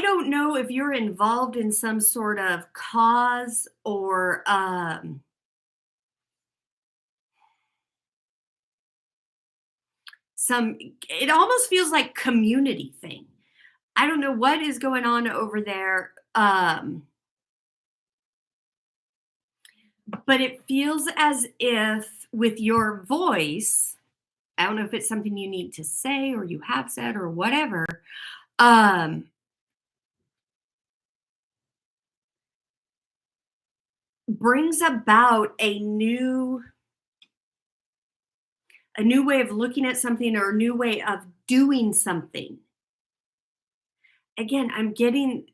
don't know if you're involved in some sort of cause or some it almost feels like community thing. I don't know what is going on over there. But it feels as if with your voice, I don't know if it's something you need to say or you have said or whatever, um, brings about a new way of looking at something or a new way of doing something. Again, I mean,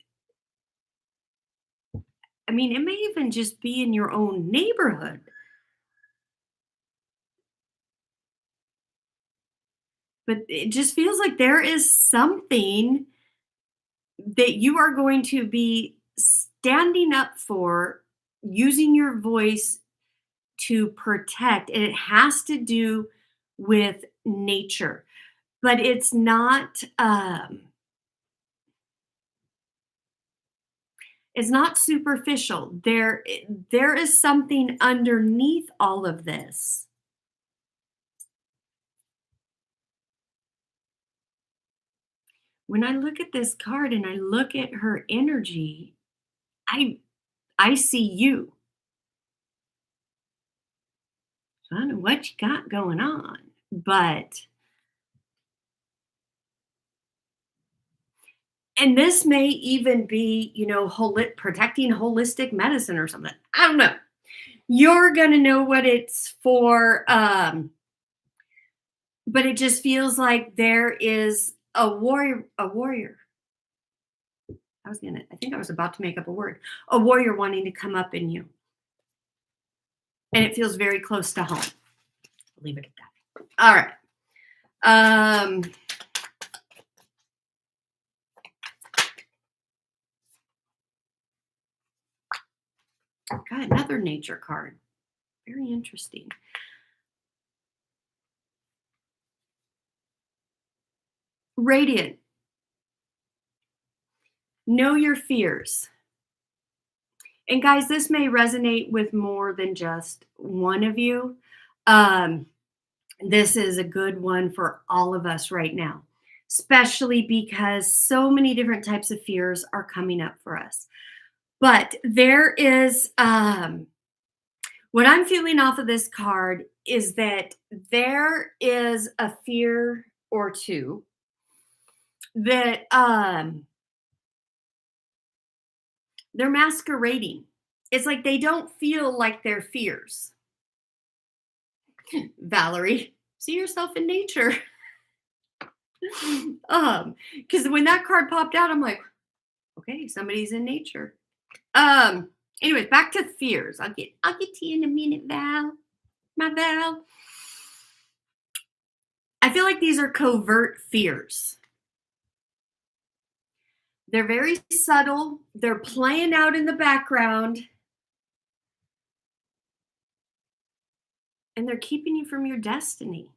it may even just be in your own neighborhood, but it just feels like there is something that you are going to be standing up for, using your voice to protect, and it has to do with nature. But it's not superficial. There is something underneath all of this. When I look at this card and I look at her energy, I I see you. So I don't know what you got going on, but and this may even be, protecting holistic medicine or something. I don't know. You're gonna know what it's for, but it just feels like there is a warrior. I think I was about to make up a word. A warrior wanting to come up in you, and it feels very close to home. I'll leave it at that. All right. Um, Got another nature card. Very interesting. Radiant. Know your fears. And guys, this may resonate with more than just one of you. Um, this is a good one for all of us right now, especially because so many different types of fears are coming up for us. But there is what I'm feeling off of this card is that there is a fear or two that they're masquerading. It's like they don't feel like they're fears. Valerie, see yourself in nature. Because when that card popped out, I'm like, okay, somebody's in nature. Anyways, back to fears. I'll get to you in a minute, Val. My Val. I feel like these are covert fears. They're very subtle. They're playing out in the background, and they're keeping you from your destiny.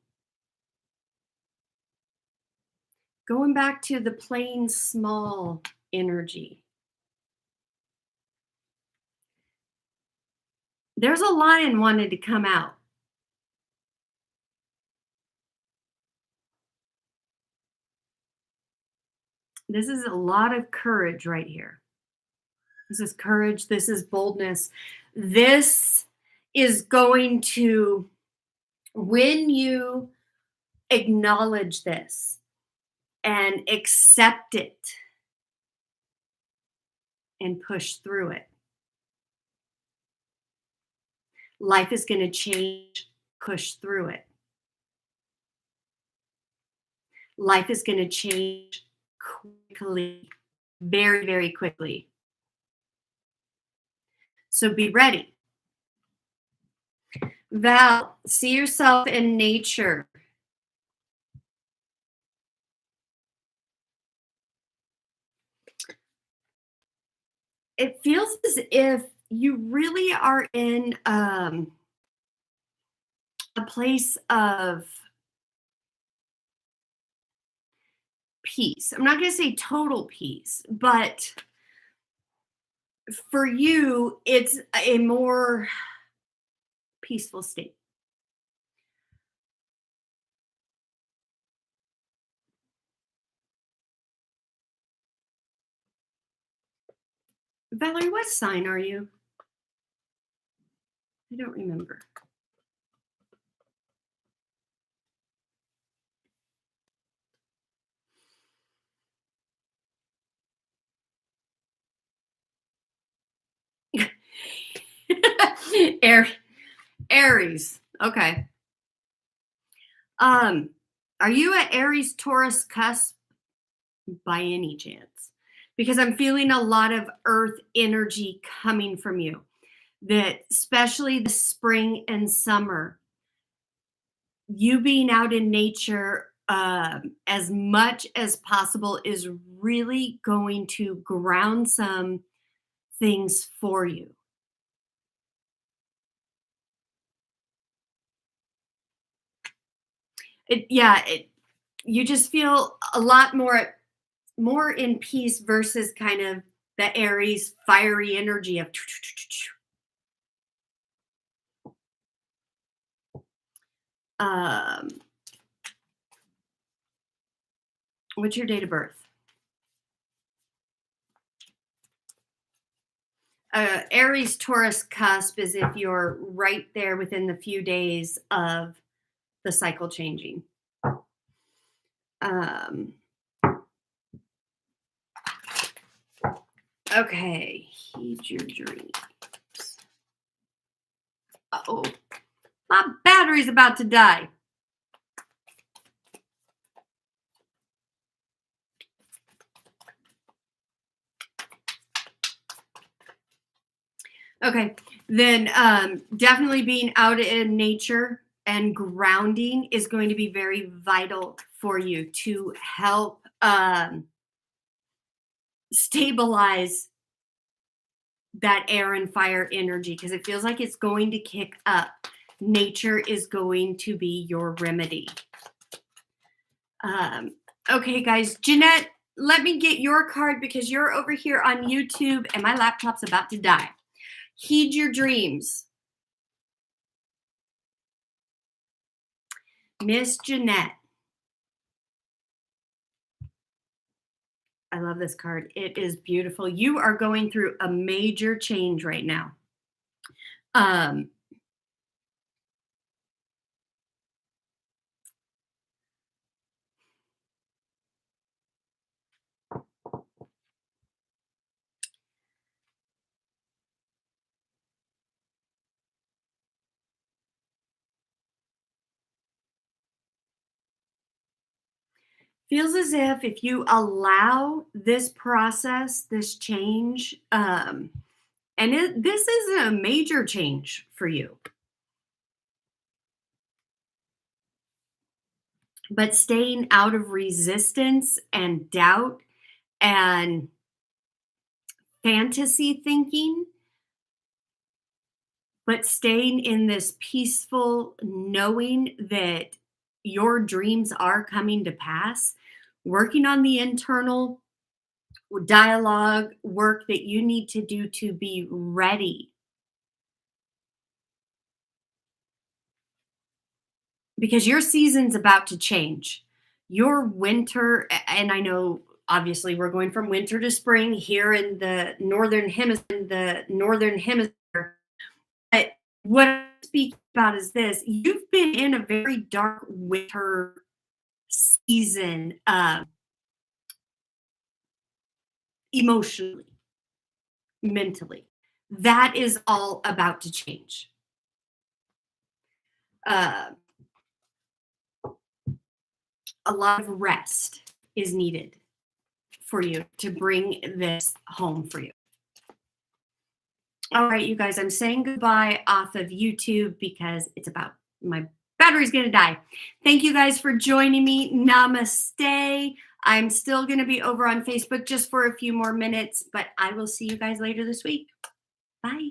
Going back to the plain small energy. There's a lion wanted to come out. This is a lot of courage right here. This is courage. This is boldness. This is going to, when you acknowledge this, and accept it and push through it. Life is going to change, push through it. Life is going to change quickly, very, very quickly. So be ready. Val, see yourself in nature. It feels as if you really are in a place of peace. I'm not going to say total peace, but for you, it's a more peaceful state. Valerie, what sign are you? I don't remember. Aries. Okay. Um, are you at Aries Taurus cusp by any chance? Because I'm feeling a lot of earth energy coming from you. That especially the spring and summer, you being out in nature as much as possible is really going to ground some things for you. You just feel a lot more in peace versus kind of the Aries fiery energy of um what's your date of birth? Aries Taurus cusp is if you're right there within the few days of the cycle changing. Um, okay, heed your dreams. Oh, my battery's about to die. Okay, then definitely being out in nature and grounding is going to be very vital for you to help stabilize that air and fire energy because it feels like it's going to kick up. Nature is going to be your remedy. Okay, guys, Jeanette, let me get your card because you're over here on YouTube and my laptop's about to die. Heed your dreams. Miss Jeanette. I love this card. It is beautiful. You are going through a major change right now. Um, feels as if you allow this process, this change, this is a major change for you. But staying out of resistance and doubt and fantasy thinking, but staying in this peaceful knowing that your dreams are coming to pass, working on the internal dialogue work that you need to do to be ready. Because your season's about to change. Your winter, and I know obviously we're going from winter to spring here in the northern hemisphere. But what I speak about is this: you've been in a very dark winter season. emotionally, mentally. That is all about to change. A lot of rest is needed for you to bring this home for you. All right, you guys, I'm saying goodbye off of YouTube because it's about my battery's going to die. Thank you guys for joining me. Namaste. I'm still going to be over on Facebook just for a few more minutes, but I will see you guys later this week. Bye.